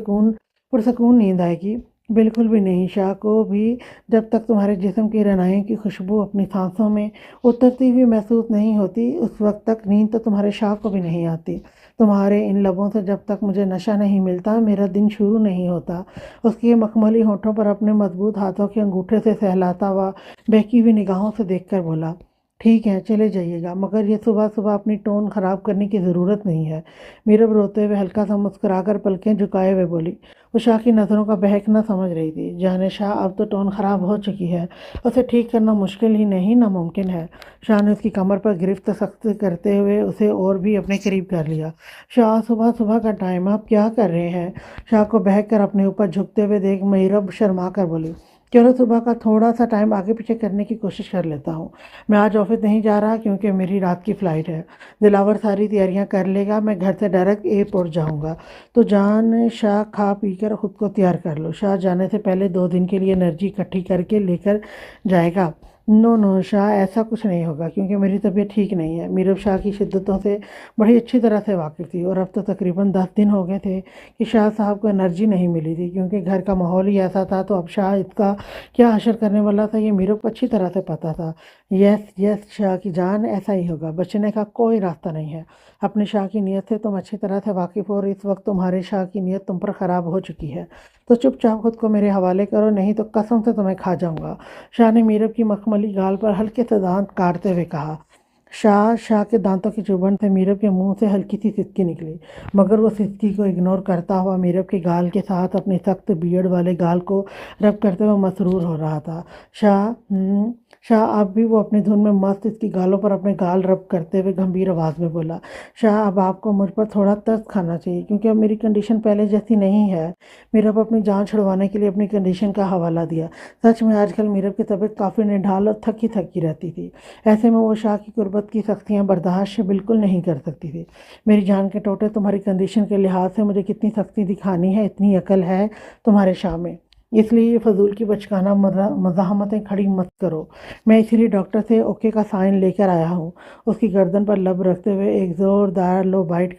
[SPEAKER 1] پرسکون نیند آئے گی؟ بالکل بھی نہیں۔ شاہ کو بھی جب تک تمہارے جسم کی رعنائیوں کی خوشبو اپنی سانسوں میں اترتی ہوئی محسوس نہیں ہوتی، اس وقت تک نیند تو تمہارے شاہ کو بھی نہیں آتی۔ تمہارے ان لبوں سے جب تک مجھے نشہ نہیں ملتا، میرا دن شروع نہیں ہوتا۔ اس کے مخملی ہونٹوں پر اپنے مضبوط ہاتھوں کے انگوٹھے سے سہلاتا ہوا بہکی ہوئی نگاہوں سے دیکھ کر بولا، ٹھیک ہے چلے جائیے گا، مگر یہ صبح صبح اپنی ٹون خراب کرنے کی ضرورت نہیں ہے۔ میرب روتے ہوئے ہلکا سا مسکرا کر پلکیں جھکائے ہوئے بولی۔ وہ شاہ کی نظروں کا بہکنا سمجھ رہی تھی۔ جانے شاہ، اب تو ٹون خراب ہو چکی ہے، اسے ٹھیک کرنا مشکل ہی نہیں ناممکن ہے۔ شاہ نے اس کی کمر پر گرفت سخت کرتے ہوئے اسے اور بھی اپنے قریب کر لیا۔ شاہ، صبح صبح کا ٹائم، آپ کیا کر رہے ہیں؟ شاہ کو بہک کر اپنے اوپر جھکتے ہوئے دیکھ میرب شرما کر بولی، چلو صبح کا تھوڑا سا ٹائم آگے پیچھے کرنے کی کوشش کر لیتا ہوں۔ میں آج آفس نہیں جا رہا کیونکہ میری رات کی فلائٹ ہے۔ دلاور ساری تیاریاں کر لے گا، میں گھر سے ڈائریکٹ ایئرپورٹ جاؤں گا۔ تو جان شاہ، کھا پی کر خود کو تیار کر لو، شاہ جانے سے پہلے 2 دن کے لیے انرجی اکٹھی کر کے لے کر جائے گا۔ नो नो शाह, ऐसा कुछ नहीं होगा क्योंकि मेरी तबीयत ठीक नहीं है। मीरब शाह की शिद्दतों से बड़ी अच्छी तरह से वाकिफ़ थी और अब तो तकरीबन 10 दिन हो गए थे कि शाह साहब को एनर्जी नहीं मिली थी क्योंकि घर का माहौल ही ऐसा था। तो अब शाह इसका क्या असर करने वाला था ये मीरब को अच्छी तरह से पता था। यस यस शाह की जान, ऐसा ही होगा, बचने का कोई रास्ता नहीं है। अपने शाह की नीयत से तुम अच्छी तरह से वाकिफ़ हो और इस वक्त तुम्हारे शाह की नीयत तुम पर ख़राब हो चुकी है। तो चुपचाप खुद को मेरे हवाले करो, नहीं तो कसम से तुम्हें खा जाऊंगा। शाह ने मीरब की मखमली गाल पर हल्के से दांत काटते हुए कहा। शाह के दांतों की चुभन से मीरब के मुंह से हल्की सी सिसकी निकली, मगर वो सिसकी को इग्नोर करता हुआ मीरब के गाल के साथ अपने सख्त बियर्ड वाले गाल को रब करते हुए मसरूर हो रहा था। शाह अब भी वो अपनी धुन में मस्त इसकी गालों पर अपने गाल रब करते हुए गंभीर आवाज़ में बोला। शाह, अब आपको मुझ पर थोड़ा तरस खाना चाहिए क्योंकि अब मेरी कंडीशन पहले जैसी नहीं है। मीरब अपनी जान छुड़वाने के लिए अपनी कंडीशन का हवाला दिया। सच में आजकल मीरब की तबीयत काफ़ी निढाल और थकी थकी रहती थी। ऐसे में वो शाह की गुर्बत की सख्तियाँ बर्दाश्त बिल्कुल नहीं कर सकती थी। मेरी जान के टोटे, तुम्हारी कंडीशन के लिहाज से मुझे कितनी सख्ती दिखानी है इतनी अकल है तुम्हारे शाह में, इसलिए ये फजूल की बचकाना मज़ाहमतें खड़ी मत करो। मैं इसीलिए डॉक्टर से ओके का साइन लेकर आया हूँ। उसकी गर्दन पर लब रखते हुए एक ज़ोरदार लव बाइट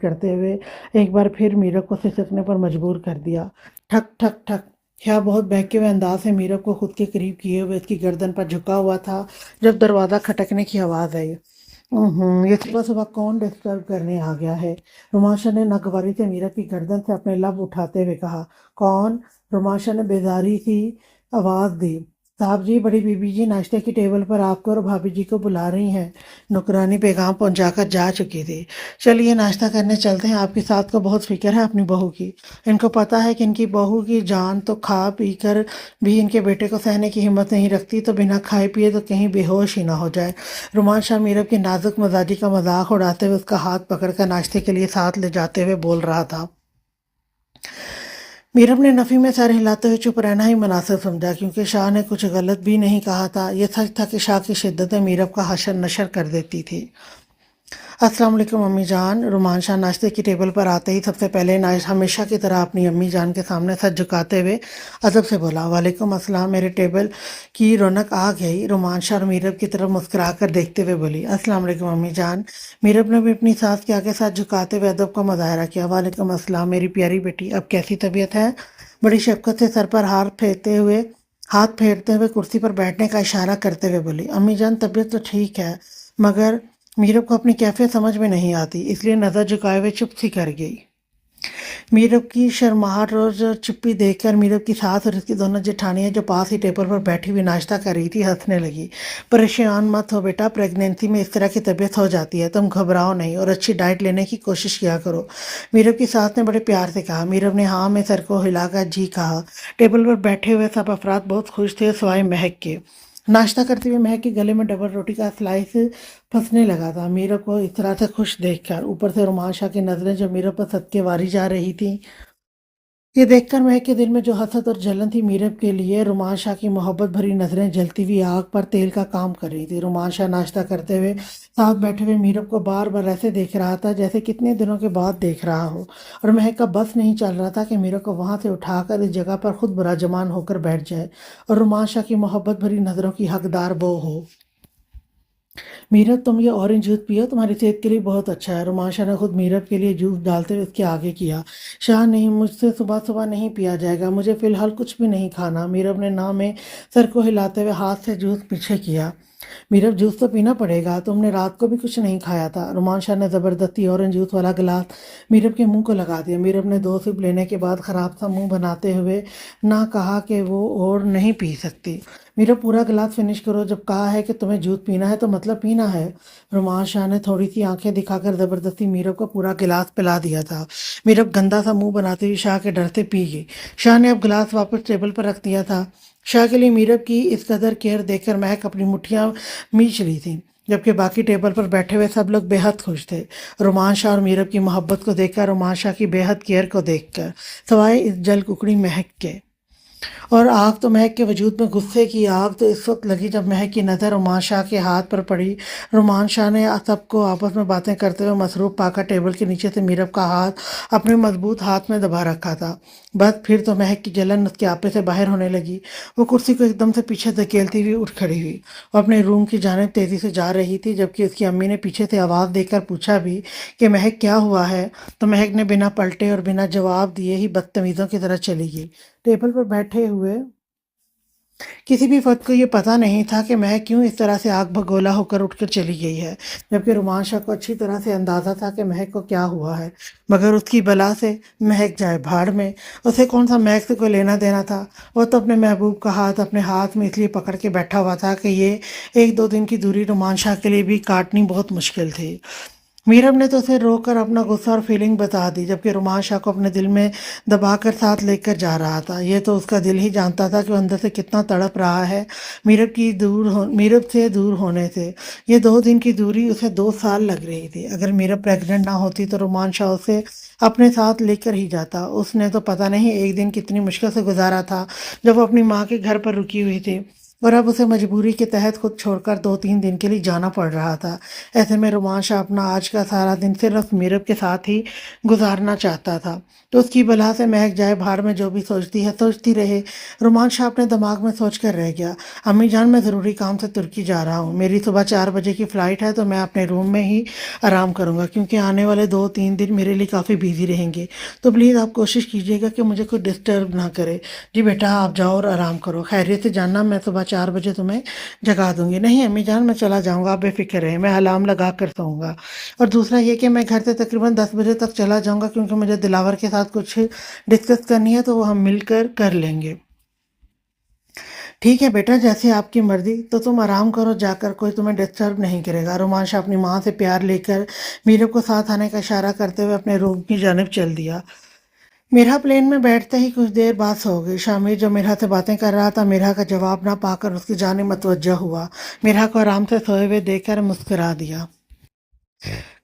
[SPEAKER 1] करते हुए एक बार फिर मीरब को सिसकने पर मजबूर कर दिया। ठक ठक ठक। क्या बहुत बहके हुए अंदाज से मीरब को खुद के करीब किए हुए उसकी गर्दन पर झुका हुआ था जब दरवाज़ा खटकने की आवाज़ आई। ये सुबह सुबह कौन डिस्टर्ब करने आ गया है? रुमाशा ने नागवारी से मीरा की गर्दन से अपने लब उठाते हुए कहा। कौन? रुमाशा ने बेजारी सी आवाज़ दी। साहब जी, बड़ी बीबी जी नाश्ते की टेबल पर आपको और भाभी जी को बुला रही हैं। नौकरानी पैगाम पहुंचाकर जा चुकी थी। चलिए नाश्ता करने चलते हैं। आपकी सास को बहुत फिक्र है अपनी बहू की। इनको पता है कि इनकी बहू की जान तो खा पी कर भी इनके बेटे को सहने की हिम्मत नहीं रखती, तो बिना खाए पिए तो कहीं बेहोश ही ना हो जाए। रुमान शाह मीरब की नाजुक मजाजी का मजाक उड़ाते हुए उसका हाथ पकड़कर नाश्ते के लिए साथ ले जाते हुए बोल रहा था। मीरब ने नफ़ी में सर हिलाते हुए चुप रहना ही मुनासिब समझा क्योंकि शाह ने कुछ गलत भी नहीं कहा था। यह सच था कि शाह की शिद्दतें मीरब का हशर नशर कर देती थी। अस्सलाम वालेकुम अम्मी जान। रुमान शाह नाश्ते की टेबल पर आते ही सबसे पहले हमेशा की तरह अपनी अम्मी जान के सामने सर झुकाते हुए अदब से बोला। वालेकुम अस्सलाम। मेरे टेबल की रौनक आ गई। रुमान शाह और मीरब की तरफ मुस्कुरा कर देखते हुए बोली। अस्सलाम वालेकुम अम्मी जान। मीरब ने भी अपनी सास के आगे सर झुकाते हुए अदब का मुजाहरा किया। वालेकुम अस्सलाम मेरी प्यारी बेटी, अब कैसी तबीयत है? बड़ी शफकत से सर पर हाथ फेरते हुए कुर्सी पर बैठने का इशारा करते हुए बोली। अम्मी जान, तबीयत तो ठीक है, मगर मीरब को अपनी कैफियत समझ में नहीं आती, इसलिए नज़र झुकाए हुए चुप सी कर गई। मीरब की शर्माहट और चुप्पी देखकर मीरब की सास और उसकी दोनों जेठानियाँ जो पास ही टेबल पर बैठी हुई नाश्ता कर रही थी हंसने लगी। परेशान मत हो बेटा, प्रेगनेंसी में इस तरह की तबीयत हो जाती है, तुम घबराओ नहीं और अच्छी डाइट लेने की कोशिश किया करो, मीरब की सास ने बड़े प्यार से कहा। मीरब ने हाँ में सर को हिलाकर जी कहा। टेबल पर बैठे हुए सब अफराद बहुत खुश थे सिवाय महक के। नाश्ता करते हुए महक के गले में डबल रोटी का स्लाइस फंसने लगा था। मीरब को इस तरह से खुश देखकर ऊपर से रुमान शाह की नज़रें जो मीरब पर सदके वारी जा रही थी, ये देखकर महक के दिल में जो हसद और जलन थी मीरब के लिए, रुमान शाह की मोहब्बत भरी नज़रें जलती हुई आग पर तेल का काम कर रही थी। रुमान शाह नाश्ता करते हुए साथ बैठे हुए मीरब को बार बार ऐसे देख रहा था जैसे कितने दिनों के बाद देख रहा हो, और महक का बस नहीं चल रहा था कि मीरब को वहाँ से उठाकर इस जगह पर खुद बुराजमान होकर बैठ जाए और रुमान शाह की मोहब्बत भरी नज़रों की हकदार वो हो। मीरब, तुम ये ऑरेंज जूस पियो, तुम्हारी सेहत के लिए बहुत अच्छा है। रुमान शाह ने खुद मीरब के लिए जूस डालते हुए उसके आगे किया। शाह, नहीं, मुझसे सुबह सुबह नहीं पिया जाएगा, मुझे फ़िलहाल कुछ भी नहीं खाना। मीरब ने ना में सर को हिलाते हुए हाथ से जूस पीछे किया। मीरब, जूस तो पीना पड़ेगा, तुमने रात को भी कुछ नहीं खाया था। रुमान शाह ने ज़बरदस्ती ऑरेंज जूस वाला गिलास मीरब के मुंह को लगा दिया। मीरब ने 2 सिप लेने के बाद ख़राब सा मुंह बनाते हुए ना कहा कि वो और नहीं पी सकती। मीरब, पूरा गिलास फिनिश करो, जब कहा है कि तुम्हें जूस पीना है तो मतलब पीना है। रुमान शाह ने थोड़ी सी आंखें दिखाकर ज़बरदस्ती मीरब को पूरा गिलास पिला दिया था। मीरब गंदा सा मुंह बनाते हुए शाह के डर से पी गई। शाह ने अब गिलास वापस टेबल पर रख दिया था। शाह के लिए मीरब की इस कदर केयर देखकर महक अपनी मुट्ठियाँ मींच रही थी, जबकि बाकी टेबल पर बैठे हुए सब लोग बेहद खुश थे। रुमान शाह और मीरब की मोहब्बत को देखकर, रुमान शाह की बेहद केयर को देखकर, सवाए इस जल कुकड़ी महक के। اور آگ تو مہک کے وجود میں غصے کی آگ تو اس وقت لگی جب مہک کی نظر رومان شاہ کے ہاتھ پر پڑی۔ رومان شاہ نے سب کو آپس میں باتیں کرتے ہوئے مصروف پا کر ٹیبل کے نیچے سے میرب کا ہاتھ اپنے مضبوط ہاتھ میں دبا رکھا تھا۔ بس پھر تو مہک کی جلن اس کے آپے سے باہر ہونے لگی۔ وہ کرسی کو ایک دم سے پیچھے دھکیلتی ہوئی اٹھ کھڑی ہوئی اور اپنے روم کی جانب تیزی سے جا رہی تھی، جبکہ اس کی امی نے پیچھے سے آواز دے کر پوچھا بھی کہ مہک کیا ہوا ہے، تو مہک نے بنا پلٹے اور بنا جواب دیے ہی بدتمیزوں کی طرح چلی گئی۔ ٹیبل پر بیٹھے ہوئے کسی بھی فرد کو یہ پتہ نہیں تھا کہ مہک کیوں اس طرح سے آگ بگولا ہو کر اٹھ کر چلی گئی ہے، جبکہ رومان شاہ کو اچھی طرح سے اندازہ تھا کہ مہک کو کیا ہوا ہے، مگر اس کی بلا سے مہک جائے بھاڑ میں۔ اسے کون سا مہک سے کوئی لینا دینا تھا؟ وہ تو اپنے محبوب کا ہاتھ اپنے ہاتھ میں اس لیے پکڑ کے بیٹھا ہوا تھا کہ یہ 1-2 دن کی دوری رومان شاہ کے لیے بھی کاٹنی بہت مشکل تھی۔ میرب نے تو اسے رو کر اپنا غصہ اور فیلنگ بتا دی، جبکہ رومان شاہ کو اپنے دل میں دبا کر ساتھ لے کر جا رہا تھا۔ یہ تو اس کا دل ہی جانتا تھا کہ وہ اندر سے کتنا تڑپ رہا ہے میرب سے دور ہونے سے۔ یہ 2 دن کی دوری اسے 2 سال لگ رہی تھی۔ اگر میرب پریگننٹ نہ ہوتی تو رومان شاہ اسے اپنے ساتھ لے کر ہی جاتا۔ اس نے تو پتہ نہیں ایک دن کتنی مشکل سے گزارا تھا جب وہ اپنی ماں کے گھر پر رکی ہوئی تھی، اور اب اسے مجبوری کے تحت خود چھوڑ کر 2-3 دن کے لیے جانا پڑ رہا تھا۔ ایسے میں رومان شاہ اپنا آج کا سارا دن صرف میرب کے ساتھ ہی گزارنا چاہتا تھا۔ تو اس کی بلا سے مہک جائے بھاڑ میں، جو بھی سوچتی ہے سوچتی رہے۔ رومان شاہ اپنے دماغ میں سوچ کر رہ گیا، امی جان میں ضروری کام سے ترکی جا رہا ہوں، میری صبح 4 بجے کی فلائٹ ہے، تو میں اپنے روم میں ہی آرام کروں گا، کیونکہ آنے والے 2-3 دن میرے لیے کافی بیزی رہیں گے۔ تو پلیز آپ کوشش کیجیے گا کہ مجھے کوئی ڈسٹرب نہ کرے۔ جی بیٹا آپ جاؤ اور آرام کرو، خیریت سے جاننا میں صبح 4 بجے تمہیں جگا دوں گی۔ نہیں امی جان میں چلا جاؤں گا، آپ بے فکر رہیں، میں الارم لگا کر سوؤں گا۔ اور دوسرا یہ کہ میں گھر سے تقریباً 10 بجے تک چلا جاؤں گا، کیونکہ مجھے دلاور کے ساتھ کچھ ڈسکس کرنی ہے، تو وہ ہم مل کر لیں گے۔ ٹھیک ہے بیٹا جیسے آپ کی مرضی، تو تم آرام کرو جا کر، کوئی تمہیں ڈسٹرب نہیں کرے گا۔ رومان شاہ اپنی ماں سے پیار لے کر میرب کو ساتھ آنے کا اشارہ کرتے ہوئے اپنے روم کی جانب چل دیا۔ میرا پلین میں بیٹھتے ہی کچھ دیر بعد سو گئی۔ شامیر جو میرا سے باتیں کر رہا تھا، میرا کا جواب نہ پا کر اس کی جانب متوجہ ہوا۔ میرا کو آرام سے سوئے ہوئے دیکھ کر مسکرا دیا۔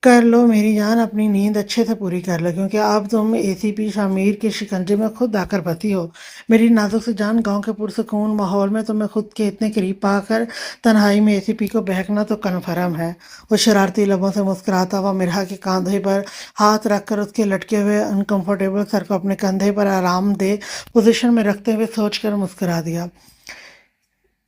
[SPEAKER 1] کر لو میری جان، اپنی نیند اچھے سے پوری کر لو، کیونکہ اب تم ACP شامیر کے شکنجے میں خود آ کر پھنسی ہو۔ میری نازک سی جان، گاؤں کے پرسکون ماحول میں تمہیں خود کے اتنے قریب پا کر تنہائی میں ACP کو بہکنا تو کنفرم ہے۔ وہ شرارتی لبوں سے مسکراتا ہوا مرحا کے کاندھے پر ہاتھ رکھ کر اس کے لٹکے ہوئے انکمفرٹیبل سر کو اپنے کندھے پر آرام دہ پوزیشن میں رکھتے ہوئے سوچ کر مسکرا دیا۔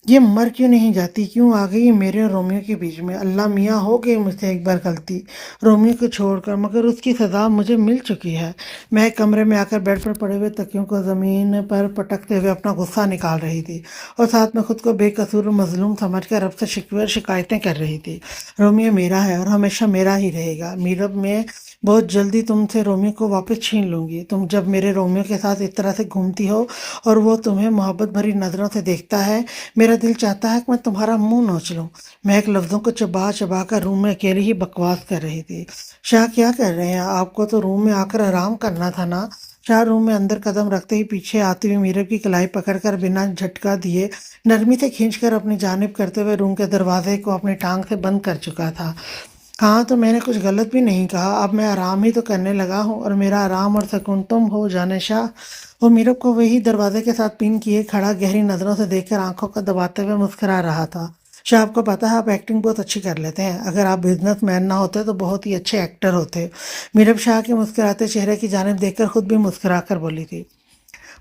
[SPEAKER 1] یہ مر کیوں نہیں جاتی، کیوں آ گئی میرے اور رومیو کے بیچ میں؟ اللہ میاں ہو گئی مجھ سے ایک بار غلطی رومیو کو چھوڑ کر، مگر اس کی سزا مجھے مل چکی ہے۔ میں کمرے میں آ کر بیڈ پر پڑے ہوئے تکیوں کو زمین پر پٹکتے ہوئے اپنا غصہ نکال رہی تھی، اور ساتھ میں خود کو بے قصور اور مظلوم سمجھ کر رب سے شکوے اور شکایتیں کر رہی تھی۔ رومیو میرا ہے اور ہمیشہ میرا ہی رہے گا میرب، میں بہت جلدی تم سے رومیو کو واپس چھین لوں گی۔ تم جب میرے رومیو کے ساتھ اس طرح سے گھومتی ہو اور وہ تمہیں محبت بھری نظروں سے دیکھتا ہے، میرا دل چاہتا ہے کہ میں تمہارا منہ نوچ لوں۔ مہک لفظوں کو چبا چبا کر روم میں اکیلی ہی بکواس کر رہی تھی۔ شاہ کیا کر رہے ہیں آپ کو تو روم میں آ کر آرام کرنا تھا نا؟ شاہ روم میں اندر قدم رکھتے ہی پیچھے آتی ہوئی میرب کی کلائی پکڑ کر بنا جھٹکا دیے نرمی سے کھینچ کر اپنی جانب کرتے ہوئے روم کے دروازے کو اپنی ٹانگ سے بند کر چکا تھا۔ ہاں تو میں نے کچھ غلط بھی نہیں کہا، اب میں آرام ہی تو کرنے لگا ہوں، اور میرا آرام اور سکون تم ہو جانے شاہ۔ وہ میرب کو وہی دروازے کے ساتھ پن کیے کھڑا گہری نظروں سے دیکھ کر آنکھوں کو دباتے ہوئے مسکرا رہا تھا۔ شاہ آپ کو پتہ ہے آپ ایکٹنگ بہت اچھی کر لیتے ہیں، اگر آپ بزنس مین نہ ہوتے تو بہت ہی اچھے ایکٹر ہوتے۔ میرب شاہ کے مسکراتے چہرے کی جانب دیکھ کر خود بھی مسکرا کر بولی تھی۔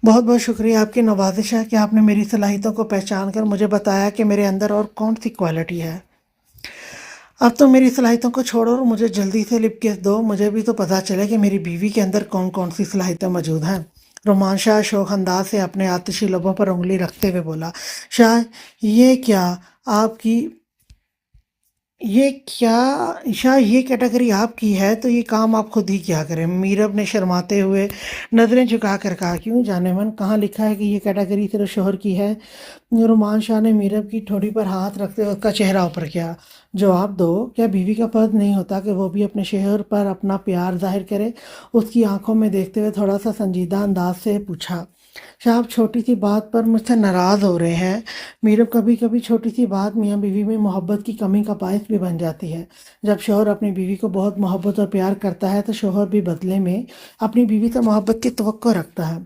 [SPEAKER 1] بہت بہت شکریہ، آپ کی نوازش ہے کہ آپ نے میری صلاحیتوں کو پہچان کر مجھے بتایا کہ میرے اندر اور کون سی کوالٹی ہے۔ اب تو میری صلاحیتوں کو چھوڑو اور مجھے جلدی سے لپ کس دو، مجھے بھی تو پتہ چلے کہ میری بیوی کے اندر کون کون سی صلاحیتیں موجود ہیں۔ رومان شاہ شوخ انداز سے اپنے آتشی لبوں پر انگلی رکھتے ہوئے بولا۔ شاہ یہ کیا آپ کی شاہ یہ کیٹیگری آپ کی ہے تو یہ کام آپ خود ہی کیا کریں؟ میرب نے شرماتے ہوئے نظریں جھکا کر کہا۔ کیوں جانے من، کہاں لکھا ہے کہ یہ کیٹیگری صرف شوہر کی ہے؟ رومان شاہ نے میرب کی ٹھوڑی پر ہاتھ رکھتے ہوئے اس کا چہرہ اوپر کیا۔ جواب دو، کیا بیوی کا فرض نہیں ہوتا کہ وہ بھی اپنے شوہر پر اپنا پیار ظاہر کرے؟ اس کی آنکھوں میں دیکھتے ہوئے تھوڑا سا سنجیدہ انداز سے پوچھا۔ شاہ آپ چھوٹی سی بات پر مجھ سے ناراض ہو رہے ہیں؟ میرب کبھی کبھی چھوٹی سی بات میاں بیوی میں محبت کی کمی کا باعث بھی بن جاتی ہے۔ جب شوہر اپنی بیوی کو بہت محبت اور پیار کرتا ہے تو شوہر بھی بدلے میں اپنی بیوی سے محبت کی توقع رکھتا ہے۔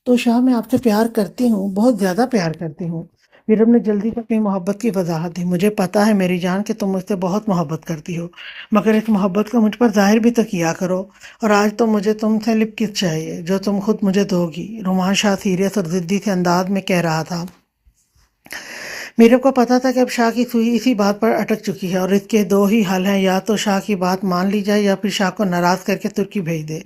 [SPEAKER 1] تو शाह मैं आपसे प्यार करती हूँ, बहुत ज़्यादा प्यार करती हूँ। मीरब ने जल्दी से अपनी मोहब्बत की वजाहत दी। मुझे पता है मेरी जान कि तुम मुझसे बहुत मोहब्बत करती हो, मगर इस मोहब्बत को मुझ पर ज़ाहिर भी तो किया करो। और आज तो मुझे तुमसे लिप किस चाहिए जो तुम खुद मुझे दोगी, रुमान शाह सीरियस और ज़िद्दी से अंदाज में कह रहा था। मीरब को पता था कि अब शाह की सुई इसी बात पर अटक चुकी है और इसके दो ही हल हैं, या तो शाह की बात मान ली जाए या फिर शाह को नाराज़ करके तुर्की भेज दे।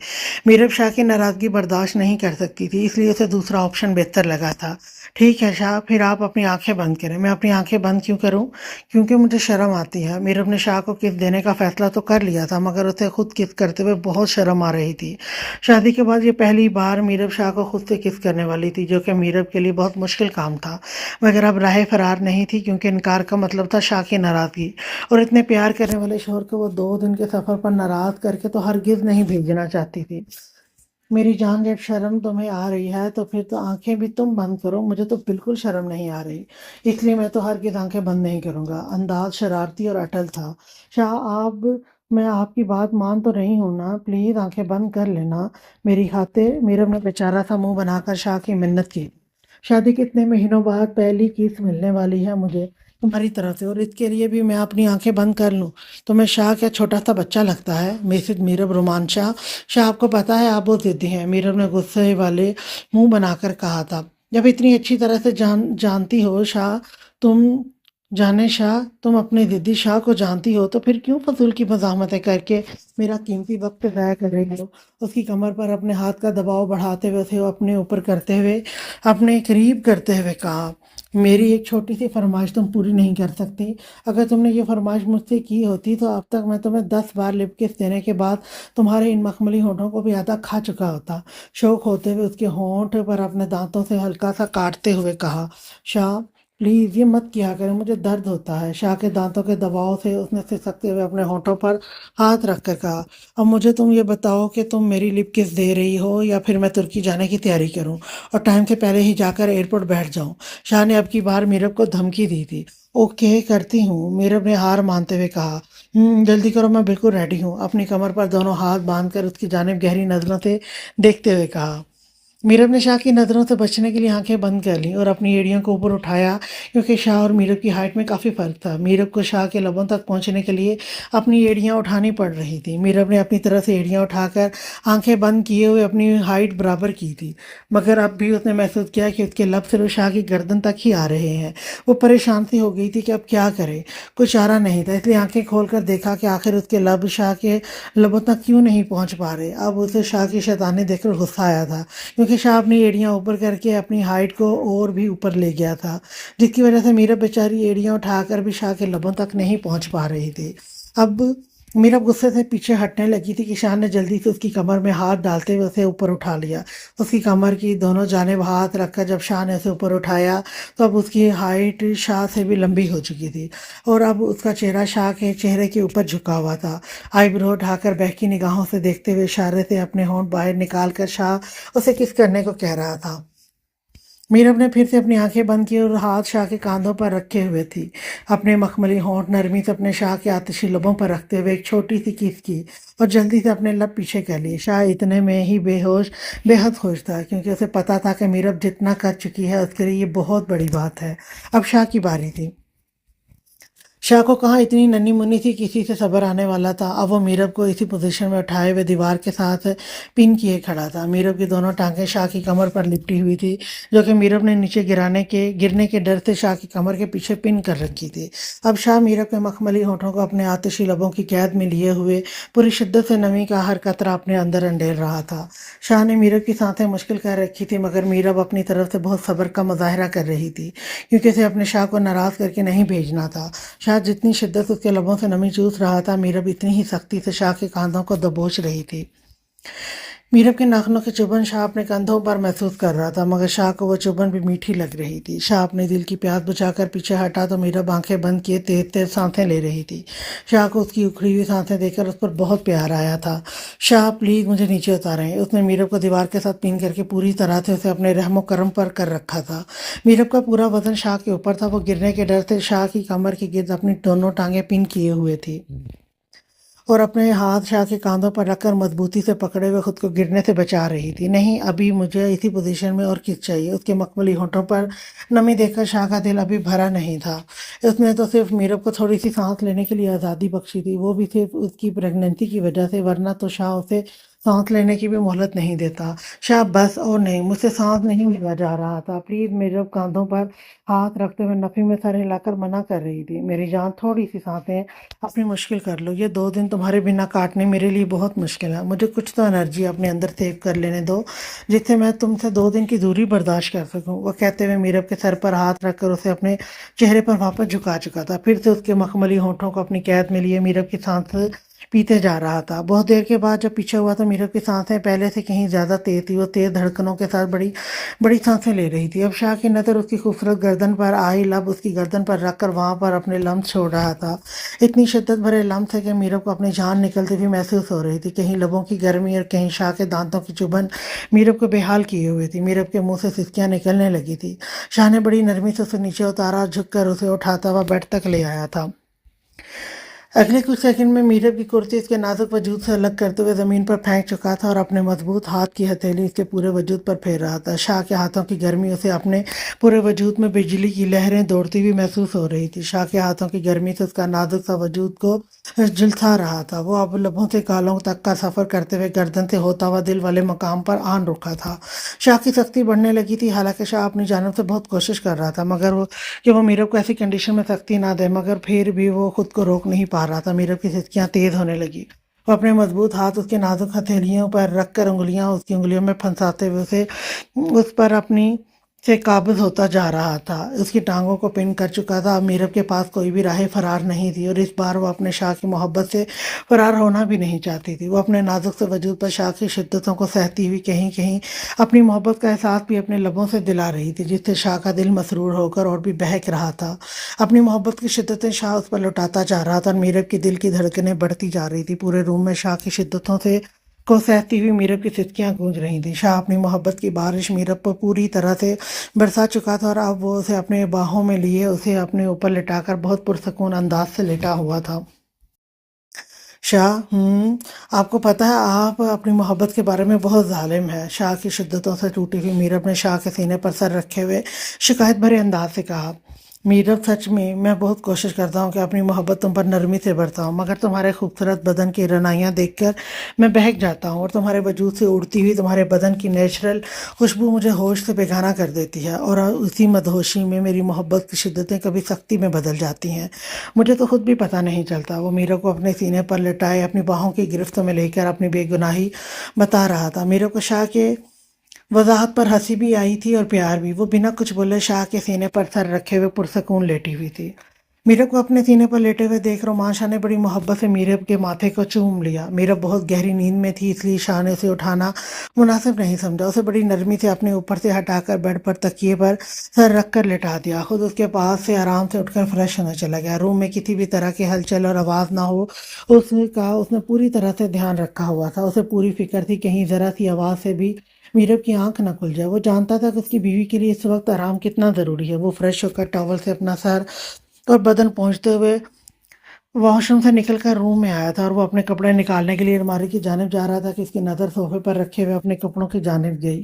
[SPEAKER 1] मीरब शाह की नाराज़गी बर्दाश्त नहीं कर सकती थी, इसलिए उसे दूसरा ऑप्शन बेहतर लगा था। ठीक है शाह, फिर आप अपनी आंखें बंद करें। मैं अपनी आंखें बंद क्यों करूं? क्योंकि मुझे शर्म आती है। मीरब ने शाह को किस देने का फैसला तो कर लिया था, मगर उसे खुद किस करते हुए बहुत शर्म आ रही थी। शादी के बाद ये पहली बार मीरब शाह को खुद से किस करने वाली थी, जो कि मीरब के लिए बहुत मुश्किल काम था, मगर अब राह फरार नहीं थी, क्योंकि इनकार का मतलब था शाह की नाराज़गी। और इतने प्यार करने वाले शोहर को वो 2 दिन के सफ़र पर नाराज़ करके तो हरगिज़ नहीं भेजना चाहती थी। मेरी जान, जब शर्म तुम्हें आ रही है तो फिर तो आंखें भी तुम बंद करो। मुझे तो बिल्कुल शर्म नहीं आ रही, इसलिए मैं तो हरगिज़ आंखें बंद नहीं करूंगा। अंदाज शरारती और अटल था। शाह, आप मैं आपकी बात मान तो रही हूँ ना, प्लीज़ आंखें बंद कर लेना मेरी खातिर। मीरब ने बेचारा सा मुंह बनाकर शाह की मिन्नत की। शादी के इतने महीनों बाद पहली किस मिलने वाली है मुझे तुम्हारी तरफ से, और इसके लिए भी मैं अपनी आंखें बंद कर लूं? तो मैं शाह क्या छोटा सा बच्चा लगता है? मिसेज मीरब रोमान शाह। शाह, आपको पता है आप बहुत ज़िद्दी हैं, मीरब ने गुस्से वाले मुंह बनाकर कहा था। जब इतनी अच्छी तरह से जानती हो शाह, तुम जाने शाह, तुम अपने ज़िद्दी शाह को जानती हो, तो फिर क्यों फजूल की मज़ाहमतें करके मेरा कीमती वक्त ज़ाया कर रही हो? उसकी कमर पर अपने हाथ का दबाव बढ़ाते हुए उसे अपने ऊपर करते हुए अपने करीब करते हुए कहा, मेरी एक छोटी सी फरमाइश तुम पूरी नहीं कर सकती? अगर तुमने ये फरमाइश मुझसे की होती तो अब तक मैं तुम्हें 10 बार लिप किस देने के बाद तुम्हारे इन मखमली होठों को भी आधा खा चुका होता। शौक होते हुए उसके होंठ पर अपने दांतों से हल्का सा काटते हुए कहा। शाह, प्लीज़ ये मत किया करें, मुझे दर्द होता है। शाह के दांतों के दबाव से उसने सिसकते हुए अपने होठों पर हाथ रख कर कहा, अब मुझे तुम ये बताओ कि तुम मेरी लिप किस दे रही हो, या फिर मैं तुर्की जाने की तैयारी करूं और टाइम से पहले ही जाकर एयरपोर्ट बैठ जाऊं? शाह ने अब की बार मीरब को धमकी दी थी। ओके, करती हूँ, मीरब ने हार मानते हुए कहा। जल्दी करो, मैं बिल्कुल रेडी हूँ। अपनी कमर पर दोनों हाथ बांधकर उसकी जानिब गहरी नजरों से देखते हुए कहा। मीरब ने शाह की नज़रों से बचने के लिए आंखें बंद कर लीं और अपनी एड़ियों को ऊपर उठाया, क्योंकि शाह और मीरब की हाइट में काफ़ी फ़र्क था। मीरब को शाह के लबों तक पहुंचने के लिए अपनी एड़ियां उठानी पड़ रही थी। मीरब ने अपनी तरफ से एड़ियां उठाकर आंखें बंद किए हुए अपनी हाइट बराबर की थी, मगर अब भी उसने महसूस किया कि उसके लब सिर्फ शाह की गर्दन तक ही आ रहे हैं। वो परेशान सी हो गई थी कि अब क्या करे। कुछ चारा नहीं था, इसलिए आंखें खोलकर देखा कि आखिर उसके लब शाह के लबों तक क्यों नहीं पहुंच पा रहे। अब उसे शाह की शैतानी देखकर गुस्सा आया था, क्योंकि शाह अपनी एड़ियां ऊपर करके अपनी हाइट को और भी ऊपर ले गया था, जिसकी वजह से मीरा बेचारी एड़ियां उठाकर भी शाह के लबों तक नहीं पहुंच पा रही थी। अब मीरा गुस्से से पीछे हटने लगी थी कि शाह ने जल्दी से उसकी कमर में हाथ डालते हुए उसे ऊपर उठा लिया। उसकी कमर की दोनों जानिब हाथ रखकर जब शाह ने उसे ऊपर उठाया तो अब उसकी हाइट शाह से भी लंबी हो चुकी थी, और अब उसका चेहरा शाह के चेहरे के ऊपर झुका हुआ था। आईब्रो उठाकर बहकी निगाहों से देखते हुए इशारे से अपने होंठ बाहर निकाल कर शाह उसे किस करने को कह रहा था। मीरब ने फिर से अपनी आंखें बंद की और हाथ शाह के कांधों पर रखे हुए थी। अपने मखमली होंठ नरमी से अपने शाह के आतिशी लबों पर रखते हुए एक छोटी सी किस की और जल्दी से अपने लब पीछे कर लिए। शाह इतने में ही बेहद खुश था, क्योंकि उसे पता था कि मीरब जितना कर चुकी है उसके लिए ये बहुत बड़ी बात है। अब शाह की बारी थी। शाह को कहाँ इतनी नन्ही मुन्नी थी किसी से सब्र आने वाला था। अब वो मीरब को इसी पोजीशन में उठाए हुए दीवार के साथ पिन किए खड़ा था। मीरब की दोनों टांगें शाह की कमर पर लिपटी हुई थी, जो कि मीरब ने नीचे गिरने के डर से शाह की कमर के पीछे पिन कर रखी थी। अब शाह मीरब के मखमली होठों को अपने आतिशी लबों की कैद में लिए हुए पूरी शिद्दत से नमी का हर कतरा अपने अंदर अंडेल रहा था। शाह ने मीरब की सांसें मुश्किल कर रखी थी, मगर मीरब अपनी तरफ से बहुत सब्र का मुजाहरा कर रही थी, क्योंकि उसे अपने शाह को नाराज़ करके नहीं भेजना था। शाह जितनी शिद्दत उसके लबों से नमी चूस रहा था, मीरब इतनी ही सख्ती से शाह के कांधों को दबोच रही थी। मीरब के नाखूनों की चुभन शाह अपने कंधों पर महसूस कर रहा था, मगर शाह को वो चुभन भी मीठी लग रही थी। शाह अपने दिल की प्यास बुझाकर पीछे हटा तो मीरब आंखें बंद किए तेज तेज सांसें ले रही थी। शाह को उसकी उखड़ी हुई सांसें देखकर उस पर बहुत प्यार आया था। शाह, प्लीज़ मुझे नीचे उतारें। उसने मीरब को दीवार के साथ पिन करके पूरी तरह से उसे अपने रहमो करम पर कर रखा था। मीरब का पूरा वजन शाह के ऊपर था। वो गिरने के डर से शाह की कमर के गिर्द अपनी दोनों टांगें पिन किए हुए थी اور اپنے ہاتھ شاہ کے کاندھوں پر رکھ کر مضبوطی سے پکڑے ہوئے خود کو گرنے سے بچا رہی تھی۔ نہیں، ابھی مجھے اسی پوزیشن میں اور کس چاہیے۔ اس کے مخملی ہونٹوں پر نمی دیکھ کر شاہ کا دل ابھی بھرا نہیں تھا۔ اس نے تو صرف میرب کو تھوڑی سی سانس لینے کے لیے آزادی بخشی تھی، وہ بھی صرف اس کی پریگننسی کی وجہ سے، ورنہ تو شاہ اسے سانس لینے کی بھی مہلت نہیں دیتا۔ شاہ بس اور نہیں، مجھ سے سانس نہیں لیا جا رہا تھا، پلیز۔ میرب کاندھوں پر ہاتھ رکھتے ہوئے نفی میں سر ہلا کر منع کر رہی تھی۔ میری جان، تھوڑی سی سانسیں اپنی مشکل کر لو، یہ 2 دن تمہارے بنا کاٹنے میرے لیے بہت مشکل ہے۔ مجھے کچھ تو انرجی اپنے اندر سیو کر لینے دو جس سے میں تم سے 2 دن کی دوری برداشت کر سکوں۔ وہ کہتے ہوئے میرب کے سر پر ہاتھ رکھ کر اسے اپنے چہرے پر واپس جھکا چکا تھا، پھر سے اس کے مخملی ہونٹوں کو اپنی قید میں لیے میرب کی سانس پیتے جا رہا تھا۔ بہت دیر کے بعد جب پیچھے ہوا تو میرب کی سانسیں پہلے سے کہیں زیادہ تیز تھی، وہ تیز دھڑکنوں کے ساتھ بڑی بڑی سانسیں لے رہی تھی۔ اب شاہ کی نظر اس کی خوبصورت گردن پر آئی، لب اس کی گردن پر رکھ کر وہاں پر اپنے لمس چھوڑ رہا تھا۔ اتنی شدت بھرے لمس ہے کہ میرب کو اپنی جان نکلتی ہوئی محسوس ہو رہی تھی، کہیں لبوں کی گرمی اور کہیں شاہ کے دانتوں کی چبھن میرب کو بے حال کیے ہوئے تھی۔ میرب کے منہ سے سسکیاں نکلنے لگی تھی۔ شاہ نے بڑی نرمی سے اسے نیچے اتارا، جھک کر اسے اٹھاتا ہوا بیڈ تک لے آیا تھا۔ اگلے کچھ سیکنڈ میں میرب کی کرسی اس کے نازک وجود سے الگ کرتے ہوئے زمین پر پھینک چکا تھا اور اپنے مضبوط ہاتھ کی ہتھیلی اس کے پورے وجود پر پھیر رہا تھا۔ شاہ کے ہاتھوں کی گرمی اسے اپنے پورے وجود میں بجلی کی لہریں دوڑتی ہوئی محسوس ہو رہی تھی۔ شاہ کے ہاتھوں کی گرمی سے اس کا نازک سا وجود کو جھلسا رہا تھا۔ وہ اب لبوں سے گالوں تک کا سفر کرتے ہوئے گردن سے ہوتا ہوا دل والے مقام پر آن رکا تھا۔ شاہ کی سختی بڑھنے لگی تھی، حالانکہ شاہ اپنی جانب سے بہت کوشش کر رہا تھا مگر وہ میرب کو ایسی کنڈیشن میں سختی نہ دے، مگر پھر بھی وہ خود کو روک نہیں پا رہا تھا۔ میرب کی سسکیاں تیز ہونے لگی۔ وہ اپنے مضبوط ہاتھ اس کے نازک ہتھیلیوں پر رکھ کر انگلیاں اس کی انگلیوں میں پھنساتے ہوئے اسے اس پر اپنی سے قابض ہوتا جا رہا تھا۔ اس کی ٹانگوں کو پن کر چکا تھا۔ اب میرب کے پاس کوئی بھی راہ فرار نہیں تھی اور اس بار وہ اپنے شاہ کی محبت سے فرار ہونا بھی نہیں چاہتی تھی۔ وہ اپنے نازک سے وجود پر شاہ کی شدتوں کو سہتی ہوئی کہیں کہیں اپنی محبت کا احساس بھی اپنے لبوں سے دلا رہی تھی، جس سے شاہ کا دل مسرور ہو کر اور بھی بہک رہا تھا۔ اپنی محبت کی شدتیں شاہ اس پر لوٹاتا جا رہا تھا اور میرب کی دل کی دھڑکنیں بڑھتی جا رہی تھی۔ پورے روم میں شاہ کی شدتوں سے کو سہتی ہوئی میرب کی سسکیاں گونج رہی تھیں۔ شاہ اپنی محبت کی بارش میرب پر پوری طرح سے برسا چکا تھا اور اب وہ اسے اپنے باہوں میں لیے اسے اپنے اوپر لٹا کر بہت پرسکون انداز سے لیٹا ہوا تھا۔ شاہ، آپ کو پتہ ہے آپ اپنی محبت کے بارے میں بہت ظالم ہے، شاہ کی شدتوں سے ٹوٹی ہوئی میرب نے شاہ کے سینے پر سر رکھے ہوئے شکایت بھرے انداز سے کہا۔ میرب، سچ میں بہت کوشش کرتا ہوں کہ اپنی محبت تم پر نرمی سے برتاؤں، مگر تمہارے خوبصورت بدن کی رنائیاں دیکھ کر میں بہک جاتا ہوں اور تمہارے وجود سے اڑتی ہوئی تمہارے بدن کی نیچرل خوشبو مجھے ہوش سے بیگانہ کر دیتی ہے، اور اسی مدہوشی میں میری محبت کی شدتیں کبھی سختی میں بدل جاتی ہیں۔ مجھے تو خود بھی پتہ نہیں چلتا۔ وہ میرب کو اپنے سینے پر لٹائے اپنی باہوں کی گرفت میں لے کر اپنی بے گناہی بتا رہا تھا۔ میرب کو شاہ کے وضاحت پر ہنسی بھی آئی تھی اور پیار بھی۔ وہ بنا کچھ بولے شاہ کے سینے پر سر رکھے ہوئے پرسکون لیٹی ہوئی تھی۔ میرب کو اپنے سینے پر لیٹے ہوئے دیکھ رومان شاہ نے بڑی محبت سے میرب کے ماتھے کو چوم لیا۔ میرب بہت گہری نیند میں تھی، اس لیے شاہ نے اسے اٹھانا مناسب نہیں سمجھا۔ اسے بڑی نرمی سے اپنے اوپر سے ہٹا کر بیڈ پر تکیے پر سر رکھ کر لٹا دیا، خود اس کے پاس سے آرام سے اٹھ کر فریش ہونے چلا گیا۔ روم میں کسی بھی طرح کی ہلچل اور آواز نہ ہو اس نے پوری طرح سے دھیان رکھا ہوا تھا۔ اسے پوری فکر تھی کہیں ذرا سی آواز سے بھی میرب کی آنکھ نہ کھل جائے۔ وہ جانتا تھا کہ اس کی بیوی کے لیے اس وقت آرام کتنا ضروری ہے۔ وہ فریش ہو کر ٹاول سے اپنا سر اور بدن پہنچتے ہوئے واش روم سے نکل کر روم میں آیا تھا اور وہ اپنے کپڑے نکالنے کے لیے الماری کی جانب جا رہا تھا کہ اس کی نظر صوفے پر رکھے ہوئے اپنے کپڑوں کی جانب گئی۔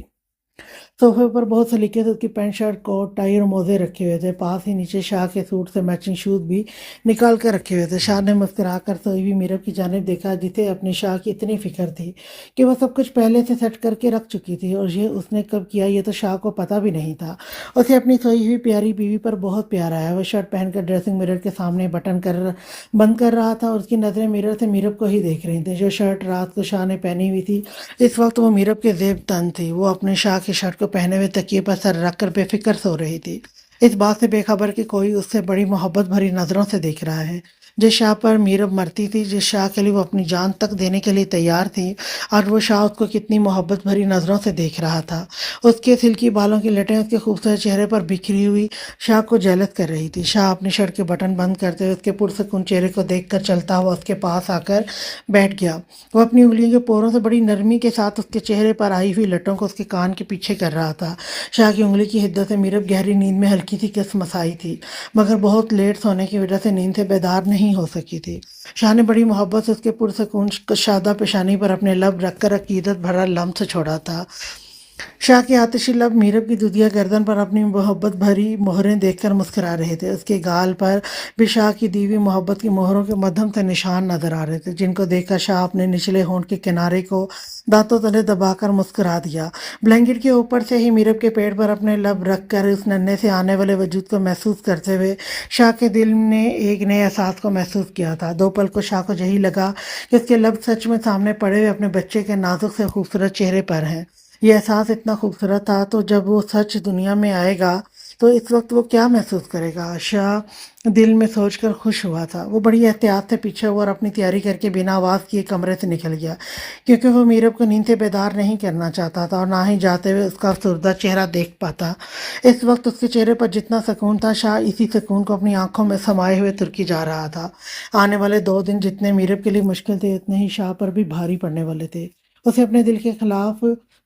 [SPEAKER 1] صوفے پر بہت سلیقے سے اس کی پینٹ شرٹ، کوٹ، ٹائی اور موزے رکھے ہوئے تھے۔ پاس ہی نیچے شاہ کے سوٹ سے میچنگ شوز بھی نکال کر رکھے ہوئے تھے۔ شاہ نے مسکرا کر سوئی ہوئی میرب کی جانب دیکھا، جسے اپنی شاہ کی اتنی فکر تھی کہ وہ سب کچھ پہلے سے سیٹ کر کے رکھ چکی تھی، اور یہ اس نے کب کیا یہ تو شاہ کو پتہ بھی نہیں تھا۔ اسے اپنی سوئی ہوئی پیاری بیوی پر بہت پیار آیا۔ وہ شرٹ پہن کر ڈریسنگ مرر کے سامنے بٹن بند کر رہا تھا اور اس کی نظریں مرر سے میرب کو ہی دیکھ رہی تھیں۔ جو شرٹ رات کو شاہ نے پہنی ہوئی تھی اس وقت وہ میرب کے زیب تن تھی۔ وہ اپنے شاہ کی شرٹ کو پہنے ہوئے تکیے پر سر رکھ کر بے فکر سو رہی تھی، اس بات سے بے خبر کہ کوئی اس سے بڑی محبت بھری نظروں سے دیکھ رہا ہے۔ جس شاہ پر میرب مرتی تھی، جس شاہ کے لیے وہ اپنی جان تک دینے کے لیے تیار تھی، اور وہ شاہ اس کو کتنی محبت بھری نظروں سے دیکھ رہا تھا۔ اس کے سلکی بالوں کی لٹیں اس کے خوبصورت چہرے پر بکھری ہوئی شاہ کو جیلت کر رہی تھی۔ شاہ اپنی شرٹ کے بٹن بند کرتے ہوئے اس کے پرسکون چہرے کو دیکھ کر چلتا ہوا اس کے پاس آ کر بیٹھ گیا۔ وہ اپنی انگلیوں کے پوروں سے بڑی نرمی کے ساتھ اس کے چہرے پر آئی ہوئی لٹوں کو اس کے کان کے پیچھے کر رہا تھا۔ شاہ کی انگلی کی حدت سے میرب گہری نیند میں ہلکی سی کس مسائی تھی، مگر بہت لیٹ سونے کی وجہ سے نیند سے بیدار نہیں नहीं हो सकी थी। शाह ने बड़ी मोहब्बत से उसके पुरसकून कशादा पेशानी पर अपने लब रखकर अकीदत भरा लम्स छोड़ा था। शाह के आतिशी लब मीरब की दुधिया गर्दन पर अपनी मोहब्बत भरी मोहरें देखकर मुस्कुरा रहे थे। उसके गाल पर भी शाह की दी हुई मोहब्बत की मोहरों के मध्यम से निशान नजर आ रहे थे, जिनको देखकर शाह अपने निचले होंठ के किनारे को दांतों तले दबाकर मुस्कुरा दिया। ब्लैंकेट के ऊपर से ही मीरब के पेट पर अपने लब रखकर उस नन्हे से आने वाले वजूद को महसूस करते हुए शाह के दिल ने एक नए एहसास को महसूस किया था। दो पल को शाह को यही लगा कि उसके लब सच में सामने पड़े हुए अपने बच्चे के नाजुक से खूबसूरत चेहरे पर हैं। ये एहसास इतना खूबसूरत था, तो जब वो सच दुनिया में आएगा तो इस वक्त वो क्या महसूस करेगा। शाह दिल में सोचकर खुश हुआ था। वो बड़ी एहतियात से पीछे हुआ और अपनी तैयारी करके बिना आवाज़ किए कमरे से निकल गया, क्योंकि वो मीरब को नींद से बेदार नहीं करना चाहता था और ना ही जाते हुए उसका अफसरदा चेहरा देख पाता। इस वक्त उसके चेहरे पर जितना सुकून था, शाह इसी सुकून को अपनी आंखों में समाये हुए तुर्की जा रहा था। आने वाले 2 दिन जितने मीरब के लिए मुश्किल थे, उतने ही शाह पर भी भारी पड़ने वाले थे। उसे अपने दिल के खिलाफ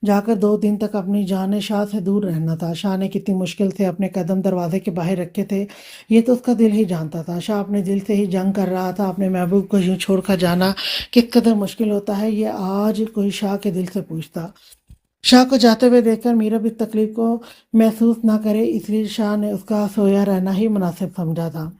[SPEAKER 1] जाकर 2 दिन तक अपनी जान शाह से दूर रहना था। शाह ने कितनी मुश्किल से अपने कदम दरवाजे के बाहर रखे थे, ये तो उसका दिल ही जानता था। शाह अपने दिल से ही जंग कर रहा था। अपने महबूब को यूं छोड़ कर जाना किस कदर मुश्किल होता है, ये आज कोई शाह के दिल से पूछता। शाह को जाते हुए देखकर मीरब इस तकलीफ को महसूस ना करे, इसलिए शाह ने उसका सोया रहना ही मुनासिब समझा था।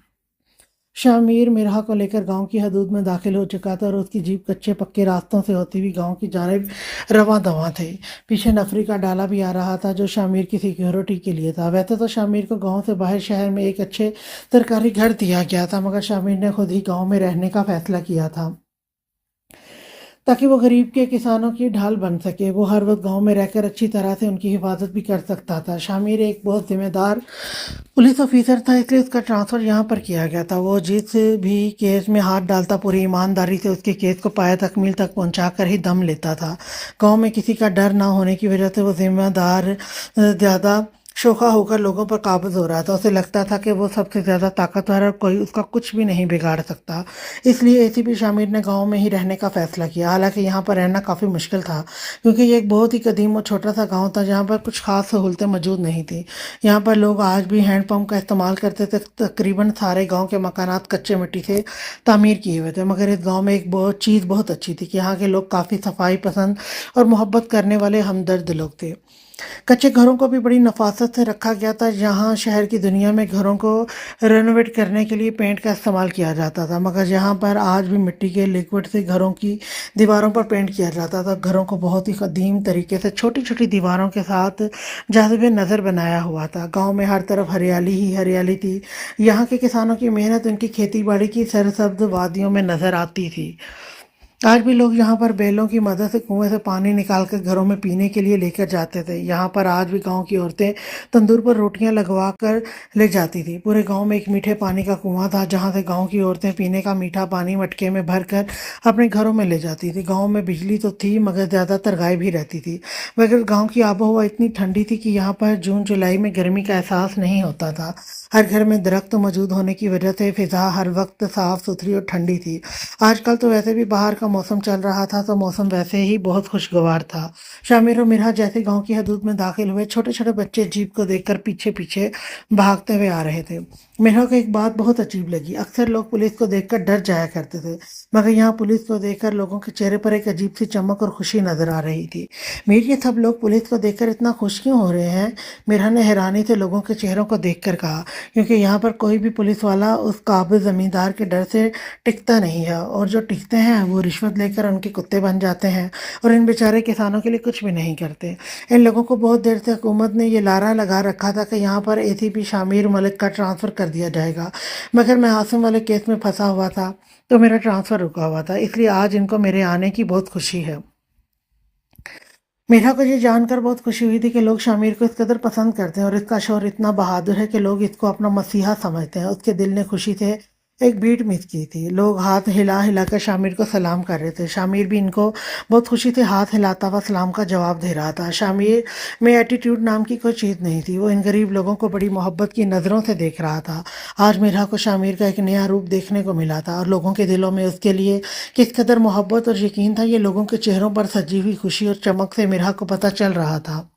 [SPEAKER 1] शामिर मिरहा को लेकर गांव की हदूद में दाखिल हो चुका था और उसकी जीप कच्चे पक्के रास्तों से होती हुई गांव की जानिब रवां दवां थे। पीछे नफरी का डाला भी आ रहा था, जो शामिर की सिक्योरिटी के लिए था। वैसे तो शामिर को गांव से बाहर शहर में एक अच्छे सरकारी घर दिया गया था, मगर शामिर ने खुद ही गांव में रहने का फैसला किया था ताकि वो गरीब के किसानों की ढाल बन सके। वो हर वक्त गांव में रहकर अच्छी तरह से उनकी हिफाजत भी कर सकता था। शामिर एक बहुत जिम्मेदार पुलिस ऑफिसर था, इसलिए उसका ट्रांसफ़र यहाँ पर किया गया था। वो जिस भी केस में हाथ डालता, पूरी ईमानदारी से उसके केस को पाया तकमील तक पहुँचा कर ही दम लेता था। गांव में किसी का डर ना होने की वजह से वो जिम्मेदार ज़्यादा शोखा होकर लोगों पर काबज़ हो रहा था। उसे लगता था कि वो सबसे ज़्यादा ताकतवर है और कोई उसका कुछ भी नहीं बिगाड़ सकता। इसलिए एसीपी शामिर ने गांव में ही रहने का फ़ैसला किया। हालांकि यहाँ पर रहना काफ़ी मुश्किल था, क्योंकि ये एक बहुत ही कदीम और छोटा सा गांव था, जहाँ पर कुछ ख़ास सहूलतें मौजूद नहीं थी। यहाँ पर लोग आज भी हैंड पंप का इस्तेमाल करते थे। तकरीबन सारे गाँव के मकानात कच्चे मिट्टी से तामीर किए हुए थे, मगर इस गाँव में एक बहुत चीज़ बहुत अच्छी थी कि यहाँ के लोग काफ़ी सफाई पसंद और मोहब्बत करने वाले हमदर्द लोग थे। कच्चे घरों को भी बड़ी नफासत से रखा गया था। यहाँ शहर की दुनिया में घरों को रेनोवेट करने के लिए पेंट का इस्तेमाल किया जाता था, मगर यहाँ पर आज भी मिट्टी के लिक्विड से घरों की दीवारों पर पेंट किया जाता था। घरों को बहुत ही कदीम तरीके से छोटी छोटी दीवारों के साथ जाज़िब नज़र बनाया हुआ था। गांव में हर तरफ हरियाली ही हरियाली थी। यहाँ के किसानों की मेहनत उनकी खेती बाड़ी की सरसब्ज वादियों में नज़र आती थी। आज भी लोग यहाँ पर बैलों की मदद से कुएं से पानी निकालकर घरों में पीने के लिए लेकर जाते थे। यहाँ पर आज भी गांव की औरतें तंदूर पर रोटियां लगवा कर ले जाती थी। पूरे गांव में एक मीठे पानी का कुआं था, जहाँ से गांव की औरतें पीने का मीठा पानी मटके में भर कर अपने घरों में ले जाती थी। गाँव में बिजली तो थी, मगर ज़्यादातर गाय भी रहती थी। मगर गाँव की आबोहवा इतनी ठंडी थी कि यहाँ पर जून जुलाई में गर्मी का एहसास नहीं होता था। हर घर में दरख्त मौजूद होने की वजह से फिजा हर वक्त साफ सुथरी और ठंडी थी। आजकल तो वैसे भी बाहर का मौसम चल रहा था, तो मौसम वैसे ही बहुत खुशगवार था। शामिर और मिरहा जैसे गांव की हदूद में दाखिल हुए, छोटे छोटे बच्चे जीप को देखकर पीछे पीछे भागते हुए आ रहे थे। मिरहा को एक बात बहुत अजीब लगी। अक्सर लोग पुलिस को देखकर डर जाया करते थे, मगर यहाँ पुलिस को देखकर लोगों के चेहरे पर एक अजीब सी चमक और खुशी नजर आ रही थी। मीर, ये सब लोग पुलिस को देखकर इतना खुश क्यों हो रहे हैं? मिरहा ने हैरानी से लोगों के चेहरों को देखकर कहा, क्योंकि यहाँ पर कोई भी पुलिस वाला उस काबिल जमींदार के डर से टिकता नहीं है, और जो टिकते हैं वो रिश्वत लेकर उनके कुत्ते बन जाते हैं और इन बेचारे किसानों के लिए कुछ भी नहीं करते। इन लोगों को बहुत देर से हुकूमत ने ये लारा लगा रखा था कि यहाँ पर एसीपी शामिर मलिक का ट्रांसफ़र कर दिया जाएगा, मगर मैं आसिम वाले केस में फंसा हुआ था, तो मेरा ट्रांसफ़र रुका हुआ था। इसलिए आज इनको मेरे आने की बहुत खुशी है। मीरा को ये जानकर बहुत खुशी हुई थी कि लोग शामिर को इस कदर पसंद करते हैं और इसका शौहर इतना बहादुर है कि लोग इसको अपना मसीहा समझते हैं। उसके दिल ने खुशी से एक बीट मिस की थी। लोग हाथ हिला हिलाकर शामिर को सलाम कर रहे थे। शामिर भी इनको बहुत खुशी से हाथ हिलाता हुआ सलाम का जवाब दे रहा था। शामिर में एटीट्यूड नाम की कोई चीज़ नहीं थी। वो इन गरीब लोगों को बड़ी मोहब्बत की नज़रों से देख रहा था। आज मीरा को शामिर का एक नया रूप देखने को मिला था और लोगों के दिलों में उसके लिए किस कदर मोहब्बत और यकीन था, ये लोगों के चेहरों पर सजी हुई खुशी और चमक से मीरा को पता चल रहा था।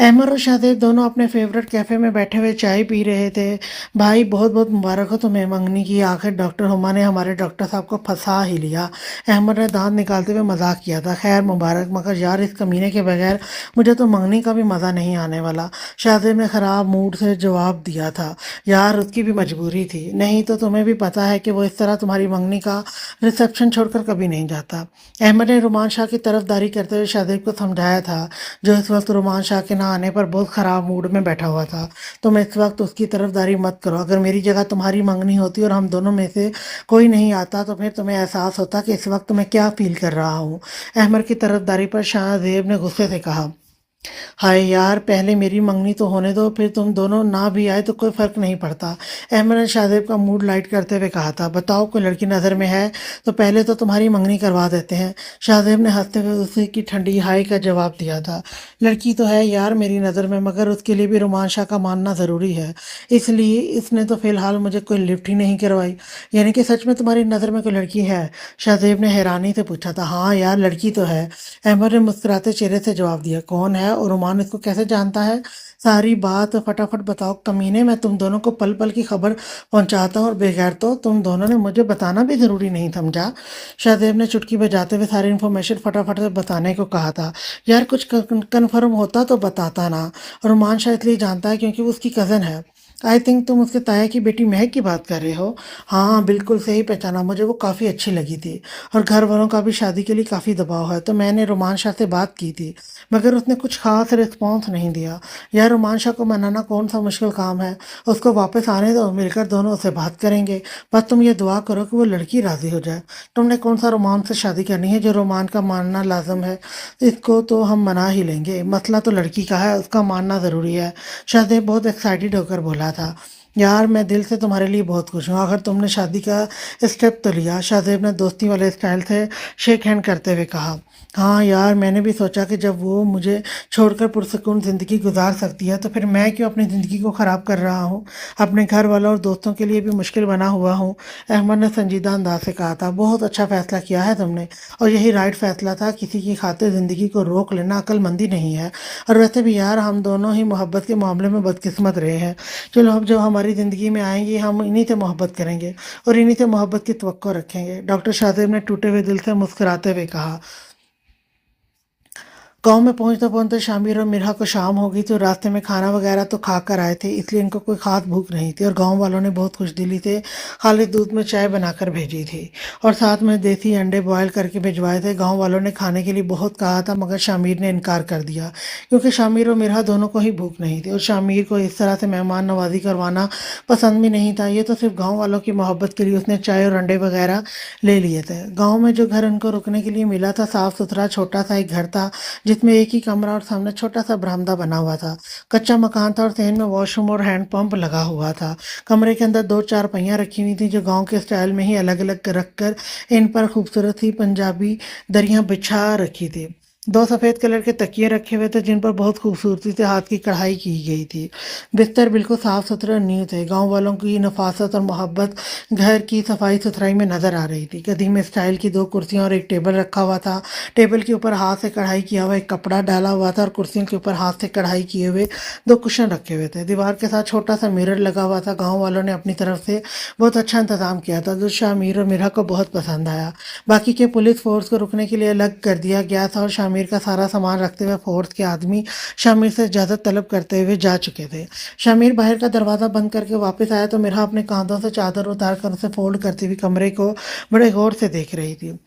[SPEAKER 1] अहमद और शादेब दोनों अपने फेवरेट कैफ़े में बैठे हुए चाय पी रहे थे। भाई बहुत बहुत मुबारक हो तुम्हें मंगनी की, आखिर डॉक्टर हुमा ने हमारे डॉक्टर साहब को फंसा ही लिया। अहमद ने दांत निकालते हुए मजाक किया था। खैर मुबारक, मगर यार इस कमीने के बगैर मुझे तो मंगनी का भी मज़ा नहीं आने वाला। शादेब ने ख़राब मूड से जवाब दिया था। यार उसकी भी मजबूरी थी, नहीं तो तुम्हें भी पता है कि वो इस तरह तुम्हारी मंगनी का रिसेप्शन छोड़कर कभी नहीं जाता। अहमद ने रुमान शाह की तरफदारी करते हुए शादेब को समझाया था, जो इस वक्त रुमान शाह के ना आने पर बहुत ख़राब मूड में बैठा हुआ था। तुम इस वक्त उसकी तरफदारी मत करो। अगर मेरी जगह तुम्हारी मंगनी होती और हम दोनों में से कोई नहीं आता तो फिर तुम्हें एहसास होता कि इस वक्त मैं क्या फील कर रहा हूँ। अहमद की तरफदारी पर शाहजेब ने गुस्से से कहा, हाय यार, पहले मेरी मंगनी तो होने दो, फिर तुम दोनों ना भी आए तो कोई फर्क नहीं पड़ता। अहमद ने शाहजेब का मूड लाइट करते हुए कहा था, बताओ कोई लड़की नज़र में है तो पहले तो तुम्हारी मंगनी करवा देते हैं। शाहजेब ने हंसते हुए उसी की ठंडी हाय का जवाब दिया था। लड़की तो है यार मेरी नज़र में, मगर उसके लिए भी रुमान शाह का मानना ज़रूरी है, इसलिए इसने तो फिलहाल मुझे कोई लिफ्ट ही नहीं करवाई। यानी कि सच में तुम्हारी नज़र में कोई लड़की है? शाहजेब ने हैरानी से पूछा था। हाँ यार लड़की तो है, अहमद ने मुस्कुराते चेहरे से जवाब दिया। कौन है और रुमान इसको कैसे जानता है? सारी बात फटाफट बताओ कमीने, मैं तुम दोनों को पल पल की खबर पहुंचाता हूँ, और बगैर तो तुम दोनों ने मुझे बताना भी ज़रूरी नहीं समझा। शाहजेब ने चुटकी बजाते हुए सारी इन्फॉर्मेशन फटाफट से बताने को कहा था। यार कुछ कन्फर्म होता तो बताता ना। रुमान शाह इसलिए जानता है क्योंकि वो उसकी कज़न है। आई थिंक तुम उसके ताया की बेटी महक की बात कर रहे हो। हाँ बिल्कुल सही पहचाना, मुझे वो काफ़ी अच्छी लगी थी, और घर वालों का भी शादी के लिए काफ़ी दबाव है, तो मैंने रोमान शाह से बात की थी, मगर उसने कुछ खास रिस्पॉन्स नहीं दिया। यार रोमान शाह को मनाना कौन सा मुश्किल काम है, उसको वापस आने दो, मिलकर दोनों उससे बात करेंगे। बस तुम ये दुआ करो कि वो लड़की राज़ी हो जाए। तुमने कौन सा रोमान से शादी करनी है जो रोमान का मानना लाजम है? इसको तो हम मना ही लेंगे, मसला तो लड़की का है, उसका मानना ज़रूरी है। शाहजेब बहुत एक्साइटेड होकर बोला था। यार मैं दिल से तुम्हारे लिए बहुत खुश हूँ, अगर तुमने शादी का स्टेप तो लिया। शाहजेब ने दोस्ती वाले स्टाइल से शेक हैंड करते हुए कहा। हाँ यार, मैंने भी सोचा कि जब वो मुझे छोड़कर पुरसकून ज़िंदगी गुजार सकती है तो फिर मैं क्यों अपनी ज़िंदगी को ख़राब कर रहा हूँ। अपने घर वालों और दोस्तों के लिए भी मुश्किल बना हुआ हूँ। अहमद ने संजीदा अंदाज से कहा था। बहुत अच्छा फ़ैसला किया है तुमने, और यही राइट फ़ैसला था। किसी की खातिर ज़िंदगी को रोक लेना अक्लमंदी नहीं है। और वैसे भी यार हम दोनों ही मोहब्बत के मामले में बदकिस्मत रहे हैं। चलो अब जो हमारी ज़िंदगी में आएंगी हम इन्हीं से मोहब्बत करेंगे और इन्हीं से मोहब्बत की तवक्को रखेंगे। डॉक्टर शाहजेब ने टूटे हुए दिल से मुस्कुराते हुए कहा। गांव में पहुंचते पहुंचते शामिर और मिरहा को शाम हो गई, तो रास्ते में खाना वगैरह तो खा कर आए थे, इसलिए इनको कोई खास भूख नहीं थी, और गांव वालों ने बहुत खुशदिली से खाली दूध में चाय बनाकर भेजी थी, और साथ में देसी अंडे बॉयल करके भिजवाए थे। गांव वालों ने खाने के लिए बहुत कहा था, मगर शामिर ने इनकार कर दिया, क्योंकि शामिर और मिरहा दोनों को ही भूख नहीं थी, और शामिर को इस तरह से मेहमान नवाजी करवाना पसंद भी नहीं था। ये तो सिर्फ गाँव वालों की मोहब्बत के लिए उसने चाय और अंडे वगैरह ले लिए थे। गाँव में जो घर उनको रुकने के लिए मिला था, साफ़ सुथरा छोटा सा एक घर था, जिसमें एक ही कमरा और सामने छोटा सा बरामदा बना हुआ था। कच्चा मकान था और सहन में वॉशरूम और हैंड पंप लगा हुआ था। कमरे के अंदर दो चार पहियां रखी हुई थी, जो गांव के स्टाइल में ही अलग अलग रख कर इन पर खूबसूरत सी पंजाबी दरियां बिछा रखी थी। दो सफ़ेद कलर के तकिए रखे हुए थे, जिन पर बहुत खूबसूरती से हाथ की कढ़ाई की गई थी। बिस्तर बिल्कुल साफ सुथरे और न्यू थे। गांव वालों की नफासत और मोहब्बत घर की सफाई सुथराई में नजर आ रही थी। कदीम स्टाइल की दो कुर्सियां और एक टेबल रखा हुआ था। टेबल के ऊपर हाथ से कढ़ाई किया हुआ एक कपड़ा डाला हुआ था, और कुर्सियों के ऊपर हाथ से कढ़ाई किए हुए दो कुशन रखे हुए थे। दीवार के साथ छोटा सा मिरर लगा हुआ था। गाँव वालों ने अपनी तरफ से बहुत अच्छा इंतजाम किया था, जो शामिर और मिरा को बहुत पसंद आया। बाकी के पुलिस फोर्स को रुकने के लिए अलग कर दिया गया था, और शामिर का सारा सामान रखते हुए फोर्स के आदमी शामिर से इजाज़त तलब करते हुए जा चुके थे। शामिर बाहर का दरवाज़ा बंद करके वापस आया तो मिरा अपने कांधों से चादर उतार कर उसे फोल्ड करती हुई कमरे को बड़े गौर से देख रही थी।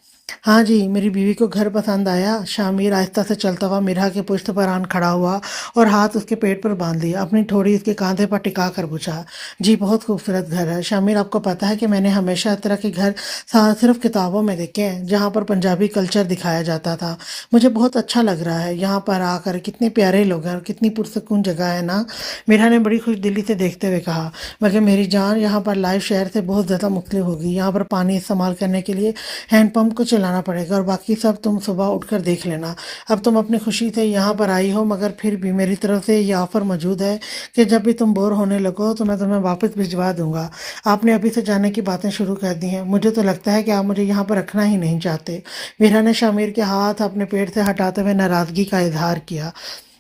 [SPEAKER 1] हाँ जी, मेरी बीवी को घर पसंद आया। शामिर आहिस्ता से चलता हुआ मिरा के पुश्त पर आन खड़ा हुआ और हाथ उसके पेट पर बांध लिया। अपनी ठोड़ी उसके कांधे पर टिका कर पूछा, जी बहुत खूबसूरत घर है। शामिर, आपको पता है कि मैंने हमेशा इस तरह के घर सिर्फ किताबों में देखे हैं, जहाँ पर पंजाबी कल्चर दिखाया जाता था। मुझे बहुत अच्छा लग रहा है यहाँ पर आकर। कितने प्यारे लोग हैं और कितनी पुरसकून जगह है ना। मीरा ने बड़ी खुश दिली से देखते हुए कहा, मगर मेरी जान, यहाँ पर लाइफ शहर से बहुत ज़्यादा मुख्तलिफ होगी। यहाँ पर पानी इस्तेमाल करने के लिए हैंड पंप को चलाना पड़ेगा, और बाकी सब तुम सुबह उठकर देख लेना। अब तुम अपनी खुशी से यहाँ पर आई हो, मगर फिर भी मेरी तरफ से ये ऑफ़र मौजूद है कि जब भी तुम बोर होने लगो तो मैं तुम्हें वापस भिजवा दूंगा। आपने अभी से जाने की बातें शुरू कर दी हैं। मुझे तो लगता है कि आप मुझे यहाँ पर रखना ही नहीं चाहते। मीरा ने शामिर के हाथ अपने पेट से हटाते हुए नाराज़गी का इजहार किया।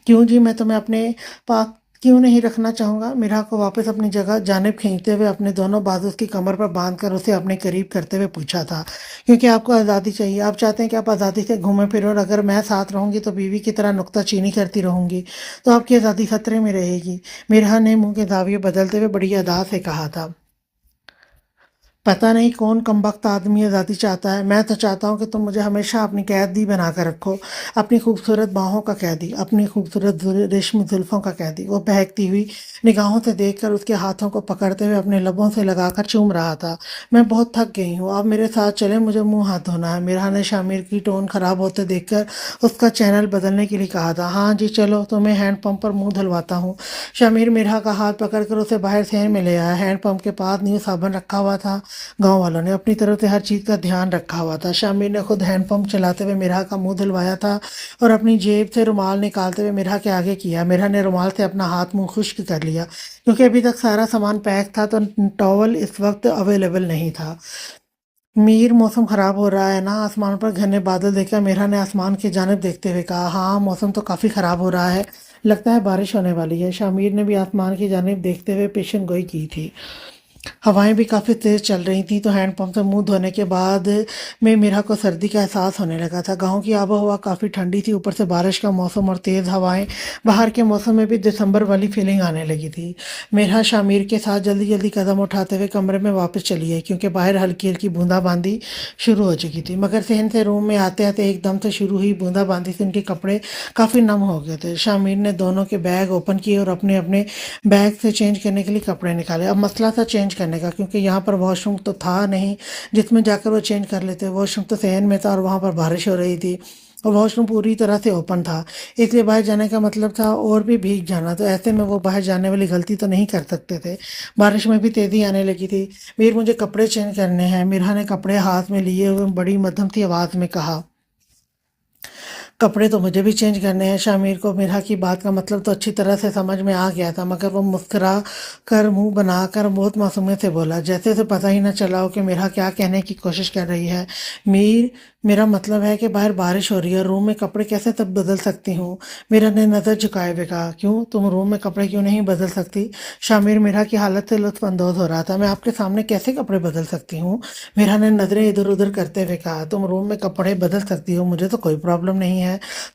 [SPEAKER 1] क्यों जी, मैं तुम्हें अपने पास क्यों नहीं रखना चाहूँगा। मीरा को वापस अपनी जगह जानिब खींचते हुए अपने दोनों बाजू उसकी कमर पर बांध कर उसे अपने करीब करते हुए पूछा था, क्योंकि आपको आज़ादी चाहिए, आप चाहते हैं कि आप आज़ादी से घूमें फिरें, और अगर मैं साथ रहूंगी तो बीवी की तरह नुक्ताचीनी करती रहूंगी तो आपकी आज़ादी खतरे में रहेगी। मीरा ने मुंह के जाविये बदलते हुए बड़ी अदा से कहा था। पता नहीं कौन कमबख्त आदमी आज़ादी चाहता है। मैं तो चाहता हूँ कि तुम मुझे हमेशा अपनी कैदी बना कर रखो, अपनी खूबसूरत बाहों का कैदी, अपनी खूबसूरत रेशमी जुल्फ़ों का कैदी। वो बहकती हुई निगाहों से देखकर उसके हाथों को पकड़ते हुए अपने लबों से लगाकर चूम रहा था। मैं बहुत थक गई हूँ, आप मेरे साथ चले, मुझे मुंह हाथ धोना है। मिराह ने शामिर की टोन खराब होते देखकर उसका चैनल बदलने के लिए कहा था। हाँ जी चलो, तुम्हें हैंड पंप पर मुंह धुलवाता हूँ। शामिर मिराह का हाथ पकड़कर उसे बाहर शहर में ले आया। हैंड पंप के पास न्यू साबुन रखा हुआ था। गांव वालों ने अपनी तरफ से हर चीज़ का ध्यान रखा हुआ था। शामिर ने खुद हैंडपंप चलाते हुए मिराह का मुंह धुलवाया था और अपनी जेब से रुमाल निकालते हुए मिराह के आगे किया। मिराह ने रुमाल से अपना हाथ मुंह खुश्क कर लिया, क्योंकि अभी तक सारा सामान पैक था तो टॉवल इस वक्त अवेलेबल नहीं था। मीर, मौसम खराब हो रहा है ना। आसमान पर घने बादल देखकर मीरा ने आसमान की जानिब देखते हुए कहा। हाँ, मौसम तो काफ़ी खराब हो रहा है, लगता है बारिश होने वाली है। शामिर ने भी आसमान की जानिब देखते हुए पेशन गोई की थी। हवाएं भी काफ़ी तेज़ चल रही थी, तो हैंडपंप से मुंह धोने के बाद में मीरा को सर्दी का एहसास होने लगा था। गांव की आबो हवा काफ़ी ठंडी थी, ऊपर से बारिश का मौसम और तेज़ हवाएं। बाहर के मौसम में भी दिसंबर वाली फीलिंग आने लगी थी। मीरा शामिर के साथ जल्दी जल्दी कदम उठाते हुए कमरे में वापस चली आई, क्योंकि बाहर हल्की हल्की बूंदाबांदी शुरू हो चुकी थी। मगर सहन से रूम में आते आते एकदम से शुरू हुई बूंदाबांदी से उनके कपड़े काफ़ी नम हो गए थे। शामिर ने दोनों के बैग ओपन किए और अपने अपने बैग से चेंज करने के लिए कपड़े निकाले। अब मसला था चेंज करने का, क्योंकि यहाँ पर वॉशरूम तो था नहीं जिसमें जाकर वो चेंज कर लेते। वॉशरूम तो सहन में था और वहाँ पर बारिश हो रही थी और वॉशरूम पूरी तरह से ओपन था, इसलिए बाहर जाने का मतलब था और भी भीग जाना। तो ऐसे में वो बाहर जाने वाली गलती तो नहीं कर सकते थे। बारिश में भी तेज़ी आने लगी थी। मीर, मुझे कपड़े चेंज करने हैं। मीरा ने कपड़े हाथ में लिए हुए बड़ी मध्यम सी आवाज़ में कहा। कपड़े तो मुझे भी चेंज करने हैं। शामिर को मीरा की बात का मतलब तो अच्छी तरह से समझ में आ गया था, मगर वो मुस्कुरा कर मुंह बनाकर बहुत मासूमियत से बोला, जैसे उसे पता ही न चला हो कि मीरा क्या कहने की कोशिश कर रही है। मीर, मेरा मतलब है कि बाहर बारिश हो रही है, रूम में कपड़े कैसे तब बदल सकती हूँ। मीरा ने नज़र झुकाए हुए कहा। क्यों, तुम रूम में कपड़े क्यों नहीं बदल सकती। शामिर मीरा की हालत से लुत्फानंदोज हो रहा था। मैं आपके सामने कैसे कपड़े बदल सकती हूँ। मीरा ने नज़रें इधर उधर करते हुए कहा। तुम रूम में कपड़े बदल सकती हो, मुझे तो कोई प्रॉब्लम नहीं है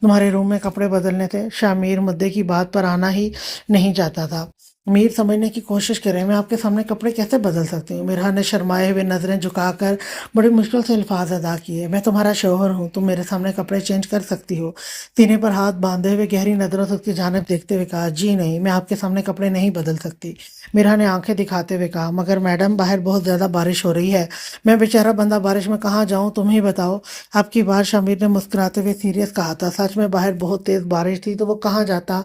[SPEAKER 1] तुम्हारे रूम में कपड़े बदलने थे। शामिर मुद्दे की बात पर आना ही नहीं चाहता था। मीर समझने की कोशिश करें, मैं आपके सामने कपड़े कैसे बदल सकती हूँ। मीरा ने शर्माए हुए नज़रें झुकाकर बड़ी मुश्किल से अल्फाज अदा किए। मैं तुम्हारा शौहर हूँ, तुम मेरे सामने कपड़े चेंज कर सकती हो। सीने पर हाथ बांधे हुए गहरी नज़रों से उसकी जानिब देखते हुए कहा। जी नहीं, मैं आपके सामने कपड़े नहीं बदल सकती। मीरा ने आंखें दिखाते हुए कहा। मगर मैडम, बाहर बहुत ज़्यादा बारिश हो रही है, मैं बेचारा बंदा बारिश में कहाँ जाऊँ, तुम ही बताओ। आपकी बात, शामिर ने मुस्कुराते हुए सीरियस कहा था। सच में बाहर बहुत तेज़ बारिश थी तो वो कहाँ जाता।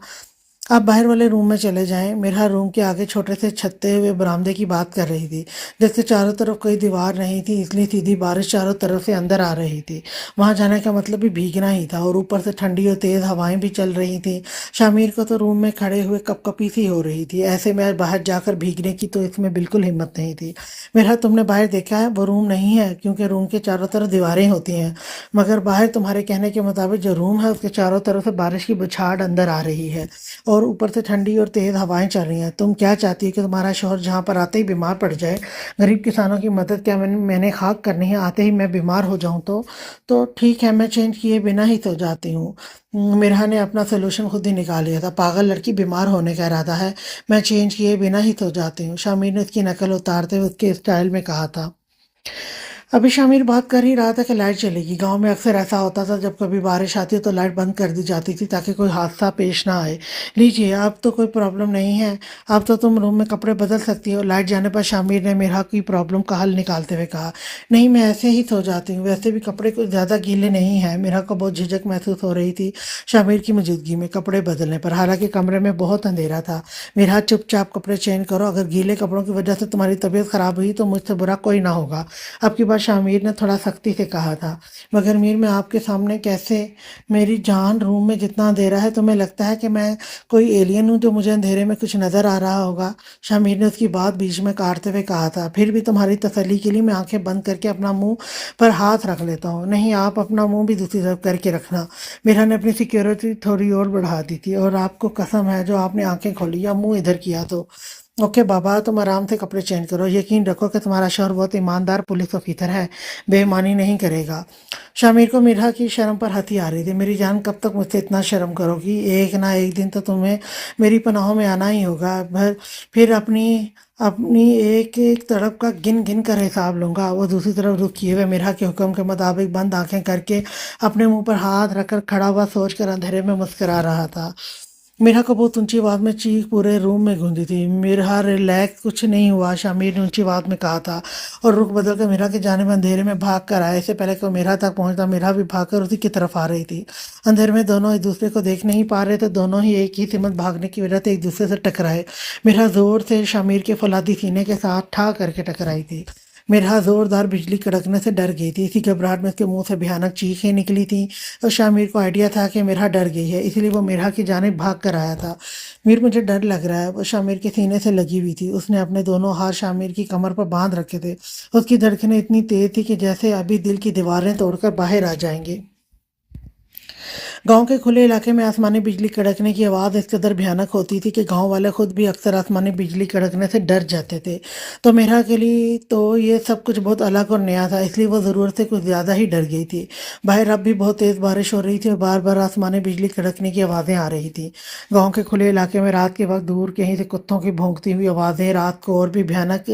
[SPEAKER 1] आप बाहर वाले रूम में चले जाएं। मेरा रूम के आगे छोटे से छत्ते हुए बरामदे की बात कर रही थी, जिसके चारों तरफ कोई दीवार नहीं थी, इसलिए सीधी बारिश चारों तरफ से अंदर आ रही थी। वहां जाने का मतलब भी भीगना ही था, और ऊपर से ठंडी और तेज हवाएं भी चल रही थी। शामिर को तो रूम में खड़े हुए कपकपी सी हो रही थी। ऐसे में आज बाहर जाकर भीगने की तो इसमें बिल्कुल हिम्मत नहीं थी। मेरा, तुमने बाहर देखा है, वो रूम नहीं है, क्योंकि रूम के चारों तरफ दीवारें होती हैं। मगर बाहर तुम्हारे कहने के मुताबिक जो रूम है उसके चारों तरफ से बारिश की बौछार अंदर आ रही है, और ऊपर से ठंडी और तेज़ हवाएं चल रही हैं। तुम क्या चाहती है कि तुम्हारा शौहर जहाँ पर आते ही बीमार पड़ जाए। गरीब किसानों की मदद क्या मैंने खाक करनी है, आते ही मैं बीमार हो जाऊँ तो ठीक है, मैं चेंज किए बिना ही सो जाती हूँ। मिरहा ने अपना सोल्यूशन खुद ही निकाल लिया था। पागल लड़की, बीमार होने का इरादा है, मैं चेंज किए बिना ही सो जाती हूँ। शामिर ने उसकी नकल उतारते हुए उसके स्टाइल में कहा था। अभी शामिर बात कर ही रहा था कि लाइट चलेगी। गांव में अक्सर ऐसा होता था, जब कभी बारिश आती तो लाइट बंद कर दी जाती थी ताकि कोई हादसा पेश ना आए। लीजिए, अब तो कोई प्रॉब्लम नहीं है, अब तो तुम रूम में कपड़े बदल सकती हो। लाइट जाने पर शामिर ने मेरा की प्रॉब्लम का हल निकालते हुए कहा। नहीं, मैं ऐसे ही सो जाती हूँ, वैसे भी कपड़े कुछ ज़्यादा गीले नहीं हैं। मेरा को बहुत झिझक महसूस हो रही थी शामिर की मौजूदगी में कपड़े बदलने पर, हालांकि कमरे में बहुत अंधेरा था। मेरा, चुपचाप कपड़े चेंज करो, अगर गीले कपड़ों की वजह से तुम्हारी तबीयत खराब हुई तो मुझसे बुरा कोई ना होगा। आपकी बात شامیر نے تھوڑا سختی سے کہا تھا۔ مگر میر میں آپ کے سامنے کیسے؟ میری جان، روم میں جتنا اندھیرا ہے تمہیں لگتا ہے کہ میں کوئی ایلین ہوں جو مجھے اندھیرے میں کچھ نظر آ رہا ہوگا؟ شامیر نے اس کی بات بیچ میں کاٹتے ہوئے کہا تھا۔ پھر بھی تمہاری تسلی کے لیے میں آنکھیں بند کر کے اپنا منہ پر ہاتھ رکھ لیتا ہوں۔ نہیں، آپ اپنا منہ بھی دوسری طرف کر کے رکھنا۔ میرا نے اپنی سیکیورٹی تھوڑی اور بڑھا دی تھی، اور آپ کو قسم ہے جو آپ نے آنکھیں کھولی یا منہ ادھر کیا تو۔ اوکے بابا، تم آرام سے کپڑے چینج کرو۔ یقین رکھو کہ تمہارا شوہر بہت ایماندار پولیس آفیسر ہے، بے ایمانی نہیں کرے گا۔ شامیر کو میرا کی شرم پر ہنسی آ رہی تھی۔ میری جان، کب تک مجھ سے اتنا شرم کرو گی؟ ایک نہ ایک دن تو تمہیں میری پناہوں میں آنا ہی ہوگا۔ پھر اپنی ایک ایک تڑپ کا گن گن کر حساب لوں گا۔ وہ دوسری طرف رخ کیے ہوئے میرا کے حکم کے مطابق بند آنکھیں کر کے اپنے منہ پر ہاتھ رکھ کر کھڑا ہوا سوچ کر اندھیرے میں مسکرا رہا تھا۔ میرا کو بہت اونچی آواز میں چیخ پورے روم میں گونجی تھی۔ میرا ریلیکس، کچھ نہیں ہوا، شامیر نے اونچی آواز میں کہا تھا، اور رخ بدل کر میرا کی جانب اندھیرے میں بھاگ کر آئے۔ اس سے پہلے کہ وہ میرا تک پہنچتا، میرا بھی بھاگ کر اسی کی طرف آ رہی تھی۔ اندھیرے میں دونوں ایک دوسرے کو دیکھ نہیں پا رہے تھے، دونوں ہی ایک ہی سمت بھاگنے کی وجہ سے ایک دوسرے سے ٹکرائے۔ میرا زور سے شامیر کے فولادی سینے کے ساتھ ٹھا کر کے ٹکرائی تھی۔ میرا زوردار بجلی کڑکنے سے ڈر گئی تھی۔ اسی گھبراہٹ میں اس کے منہ سے بھیانک چیخیں نکلی تھیں، اور شامیر کو آئیڈیا تھا کہ میرا ڈر گئی ہے، اسی لیے وہ میرا کی جانب بھاگ کر آیا تھا۔ میر، مجھے ڈر لگ رہا ہے۔ وہ شامیر کے سینے سے لگی ہوئی تھی، اس نے اپنے دونوں ہاتھ شامیر کی کمر پر باندھ رکھے تھے۔ اس کی دھڑکنیں اتنی تیز تھی کہ جیسے ابھی دل کی دیواریں توڑ کر باہر آ جائیں گے۔ گاؤں کے کھلے علاقے میں آسمانی بجلی کڑکنے کی آواز اس قدر بھیانک ہوتی تھی کہ گاؤں والے خود بھی اکثر آسمانی بجلی کڑکنے سے ڈر جاتے تھے۔ تو میرا کے لیے تو یہ سب کچھ بہت الگ اور نیا تھا، اس لیے وہ ضرورت سے کچھ زیادہ ہی ڈر گئی تھی۔ باہر اب بھی بہت تیز بارش ہو رہی تھی، اور بار بار آسمانی بجلی کڑکنے کی آوازیں آ رہی تھیں۔ گاؤں کے کھلے علاقے میں رات کے وقت دور کہیں سے کتوں کی بھونکتی ہوئی آوازیں رات کو اور بھی بھیانک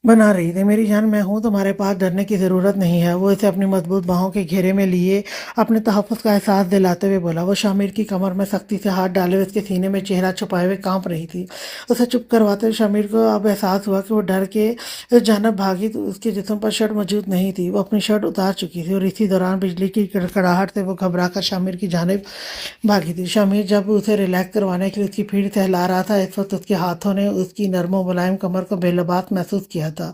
[SPEAKER 1] بنا رہی تھی۔ میری جان، میں ہوں، تمہارے پاس ڈرنے کی ضرورت نہیں ہے۔ وہ اسے اپنی مضبوط باہوں کے گھیرے میں لیے اپنے تحفظ کا احساس دلاتے ہوئے بولا۔ وہ شامیر کی کمر میں سختی سے ہاتھ ڈالے ہوئے اس کے سینے میں چہرہ چھپائے ہوئے کانپ رہی تھی۔ اسے چپ کرواتے ہوئے شامیر کو اب احساس ہوا کہ وہ ڈر کے اس جانب بھاگی تو اس کے جسم پر شرٹ موجود نہیں تھی، وہ اپنی شرٹ اتار چکی تھی، اور اسی دوران بجلی کی کڑکڑاہٹ سے وہ گھبرا کر شامیر کی جانب بھاگی تھی۔ شامیر جب اسے ریلیکس کروانے کے لیے اس کی پیٹھ سہلا رہا تھا، اس وقت اس کے ہاتھوں نے اس کی نرم و ملائم کمر کو بے لباس محسوس کیا تھا۔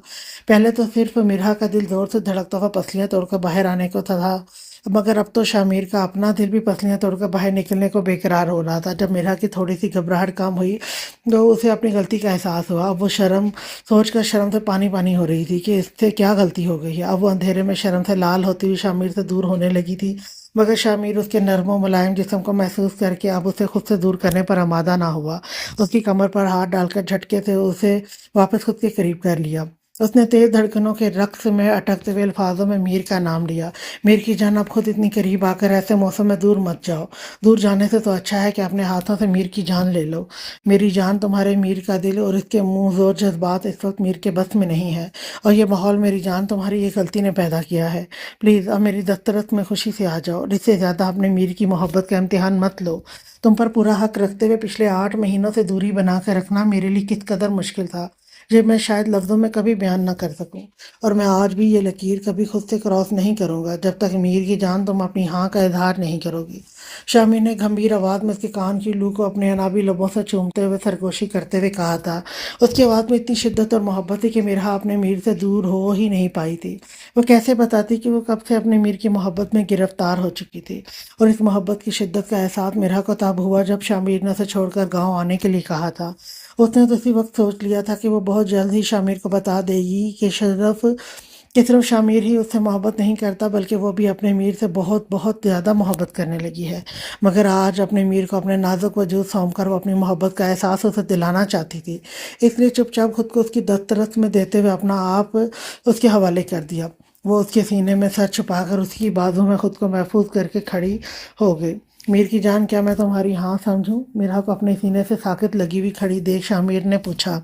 [SPEAKER 1] پہلے تو صرف مرحا کا دل زور سے دھڑکتا ہوا پسلیاں توڑ کر باہر آنے کو تھا، مگر اب تو شامیر کا اپنا دل بھی پسلیاں توڑ کر باہر نکلنے کو بے قرار ہو رہا تھا۔ جب مرحا کی تھوڑی سی گھبراہٹ کم ہوئی تو اسے اپنی غلطی کا احساس ہوا۔ اب وہ شرم سوچ کر شرم سے پانی پانی ہو رہی تھی کہ اس سے کیا غلطی ہو گئی ہے۔ اب وہ اندھیرے میں شرم سے لال ہوتی ہوئی شامیر سے دور ہونے لگی تھی، مگر شامیر اس کے نرم و ملائم جسم کو محسوس کر کے اب اسے خود سے دور کرنے پر آمادہ نہ ہوا۔ اس کی کمر پر ہاتھ ڈال کر جھٹکے سے اسے واپس خود کے قریب کر لیا۔ اس نے تیز دھڑکنوں کے رقص میں اٹکتے ہوئے الفاظوں میں میر کا نام لیا۔ میر کی جان، اب خود اتنی قریب آ کر ایسے موسم میں دور مت جاؤ۔ دور جانے سے تو اچھا ہے کہ اپنے ہاتھوں سے میر کی جان لے لو۔ میری جان، تمہارے میر کا دل اور اس کے منہ زور جذبات اس وقت میر کے بس میں نہیں ہے، اور یہ ماحول میری جان تمہاری ایک غلطی نے پیدا کیا ہے۔ پلیز اب میری دسترس میں خوشی سے آ جاؤ، اس سے زیادہ اپنے میر کی محبت کا امتحان مت لو۔ تم پر پورا حق رکھتے ہوئے پچھلے 8 مہینوں سے دوری بنا کر رکھنا میرے لیے کس قدر مشکل تھا، جو میں شاید لفظوں میں کبھی بیان نہ کر سکوں، اور میں آج بھی یہ لکیر کبھی خود سے کراس نہیں کروں گا جب تک میر کی جان تم اپنی ہاں کا اظہار نہیں کرو گی۔ شامیر نے گھمبیر آواز میں اس کے کان کی لو کو اپنے انابی لبوں سے چومتے ہوئے سرگوشی کرتے ہوئے کہا تھا۔ اس کی آواز میں اتنی شدت اور محبت تھی کہ میرا اپنے میر سے دور ہو ہی نہیں پائی تھی۔ وہ کیسے بتاتی کہ وہ کب سے اپنے میر کی محبت میں گرفتار ہو چکی تھی، اور اس محبت کی شدت کا احساس میرا کو تب ہوا جب شامیر نے اسے چھوڑ کر گاؤں آنے کے لیے کہا تھا۔ اس نے تو اسی وقت سوچ لیا تھا کہ وہ بہت جلد ہی شامیر کو بتا دے گی کہ صرف شامیر ہی اس سے محبت نہیں کرتا، بلکہ وہ بھی اپنے میر سے بہت بہت زیادہ محبت کرنے لگی ہے۔ مگر آج اپنے میر کو اپنے نازک وجود سونپ کر وہ اپنی محبت کا احساس اسے دلانا چاہتی تھی، اس لیے چپ چاپ خود کو اس کی دسترس میں دیتے ہوئے اپنا آپ اس کے حوالے کر دیا۔ وہ اس کے سینے میں سر چھپا کر اس کی بازو میں خود کو محفوظ کر کے کھڑی ہو گئی۔ میر کی جان، کیا میں تمہاری ہاں سمجھوں؟ میرا کو اپنے سینے سے ساکت لگی ہوئی کھڑی دیکھ شامیر نے پوچھا۔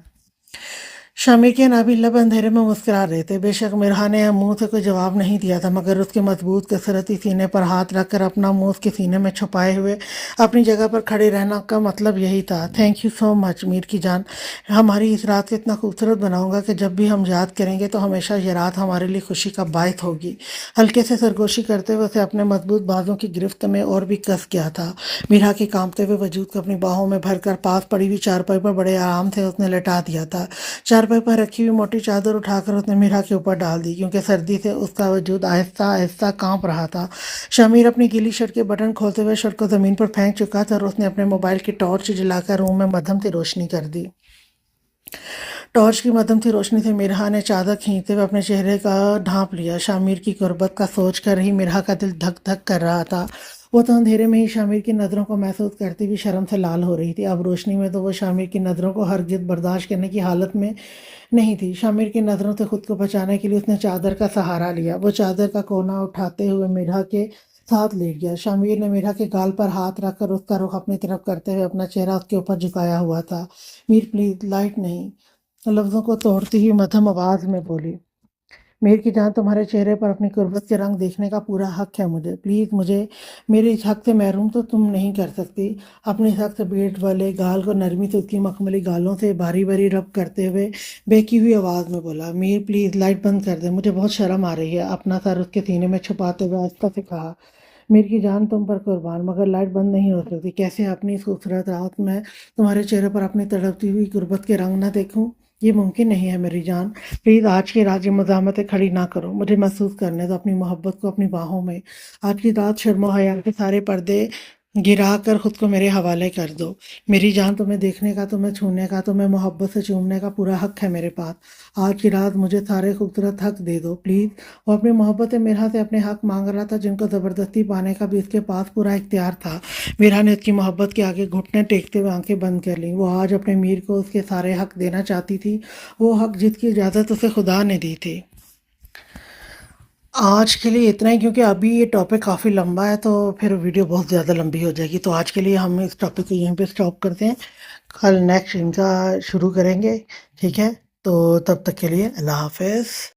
[SPEAKER 1] شامیر کے نابی لب اندھیرے میں مسکرا رہے تھے۔ بے شک مرحا نے منہ سے کوئی جواب نہیں دیا تھا، مگر اس کے مضبوط کثرتی سینے پر ہاتھ رکھ کر اپنا منہ اس کے سینے میں چھپائے ہوئے اپنی جگہ پر کھڑے رہنا کا مطلب یہی تھا۔ تھینک یو سو مچ میر کی جان، ہماری اس رات کو اتنا خوبصورت بناؤں گا کہ جب بھی ہم یاد کریں گے تو ہمیشہ یہ رات ہمارے لیے خوشی کا باعث ہوگی۔ ہلکے سے سرگوشی کرتے ہوئے اسے اپنے مضبوط بازوں کی گرفت میں اور بھی کس کیا تھا۔ مرحا کے کانپتے ہوئے وجود کو اپنی باہوں میں بھر کر پاس پڑی ہوئی چارپائی پر بڑے آرام سے اس نے لٹا دیا تھا۔ چارپائی ٹیبل پر رکھی ہوئی موٹی چادر اٹھا کر اس نے میرا کے اوپر ڈال دی، کیونکہ سردی سے اس کا وجود آہستہ آہستہ کانپ رہا تھا۔ شمیر اپنی گیلی شرٹ کے بٹن کھولتے ہوئے شرٹ کو زمین پر پھینک چکا تھا اور اس نے اپنے موبائل کی ٹارچ جلا کر روم میں مدھم سے روشنی کر دی۔ ٹارچ کی مدھم سے روشنی سے مرہا نے چادر کھینچتے ہوئے اپنے چہرے کا ڈھانپ لیا۔ شامیر کی غربت کا سوچ کر ہی مرہا کا دل دھک دھک کر رہا تھا۔ وہ تو اندھیرے میں ہی شامیر کی نظروں کو محسوس کرتی ہوئی شرم سے لال ہو رہی تھی، اب روشنی میں تو وہ شامیر کی نظروں کو ہرگز برداشت کرنے کی حالت میں نہیں تھی۔ شامیر کی نظروں سے خود کو بچانے کے لیے اس نے چادر کا سہارا لیا۔ وہ چادر کا کونا اٹھاتے ہوئے مرہا کے ساتھ لیٹ گیا۔ شامیر نے مرہا کے گال پر ہاتھ رکھ کر اس کا رخ اپنی طرف کرتے ہوئے اپنا چہرہ اس کے اوپر جھکایا ہوا تھا۔ میر پلیز، لائٹ نہیں، لفظوں کو توڑتی ہوئی مدھم آواز میں بولی۔ میر کی جان، تمہارے چہرے پر اپنی غربت کے رنگ دیکھنے کا پورا حق ہے مجھے، پلیز مجھے میرے اس حق سے محروم تو تم نہیں کر سکتی۔ اپنے سخت بیٹ والے گال کو نرمی سے اس کی مخملی گالوں سے باری باری رب کرتے ہوئے بہکی ہوئی آواز میں بولا، میر پلیز لائٹ بند کر دے، مجھے بہت شرم آ رہی ہے۔ اپنا سر اس کے سینے میں چھپاتے ہوئے آہستہ سے کہا، میر کی جان تم پر قربان، مگر لائٹ بند نہیں ہو سکتی۔ کیسے اپنی اس خوبصورت رات میں تمہارے چہرے پر اپنی تڑپتی ہوئی غربت کے رنگ نہ دیکھوں؟ یہ ممکن نہیں ہے میری جان، پلیز آج کی رات یہ مزاحمتیں کھڑی نہ کرو، مجھے محسوس کرنے دو اپنی محبت کو اپنی باہوں میں۔ آج کی رات شرم و حیا کے سارے پردے گرا کر خود کو میرے حوالے کر دو میری جان، تمہیں دیکھنے کا، تمہیں چھونے کا، تمہیں محبت سے چومنے کا پورا حق ہے میرے پاس۔ آج کی رات مجھے سارے خوبصورت حق دے دو پلیز۔ وہ اپنی محبت مرہا سے اپنے حق مانگ رہا تھا، جن کو زبردستی پانے کا بھی اس کے پاس پورا اختیار تھا۔ مرہا نے اس کی محبت کے آگے گھٹنے ٹیکتے ہوئے آنکھیں بند کر لیں۔ وہ آج اپنے میر کو اس کے سارے حق دینا چاہتی تھی، وہ حق جس کی اجازت اسے خدا نے دی تھی۔ آج کے لیے اتنا ہی، کیونکہ ابھی یہ ٹاپک کافی لمبا ہے تو پھر ویڈیو بہت زیادہ لمبی ہو جائے گی، تو آج کے لیے ہم اس ٹاپک کو یہیں پہ سٹاپ کرتے ہیں، کل نیکسٹ ان کا شروع کریں گے، ٹھیک ہے؟ تو تب تک کے لیے اللہ حافظ۔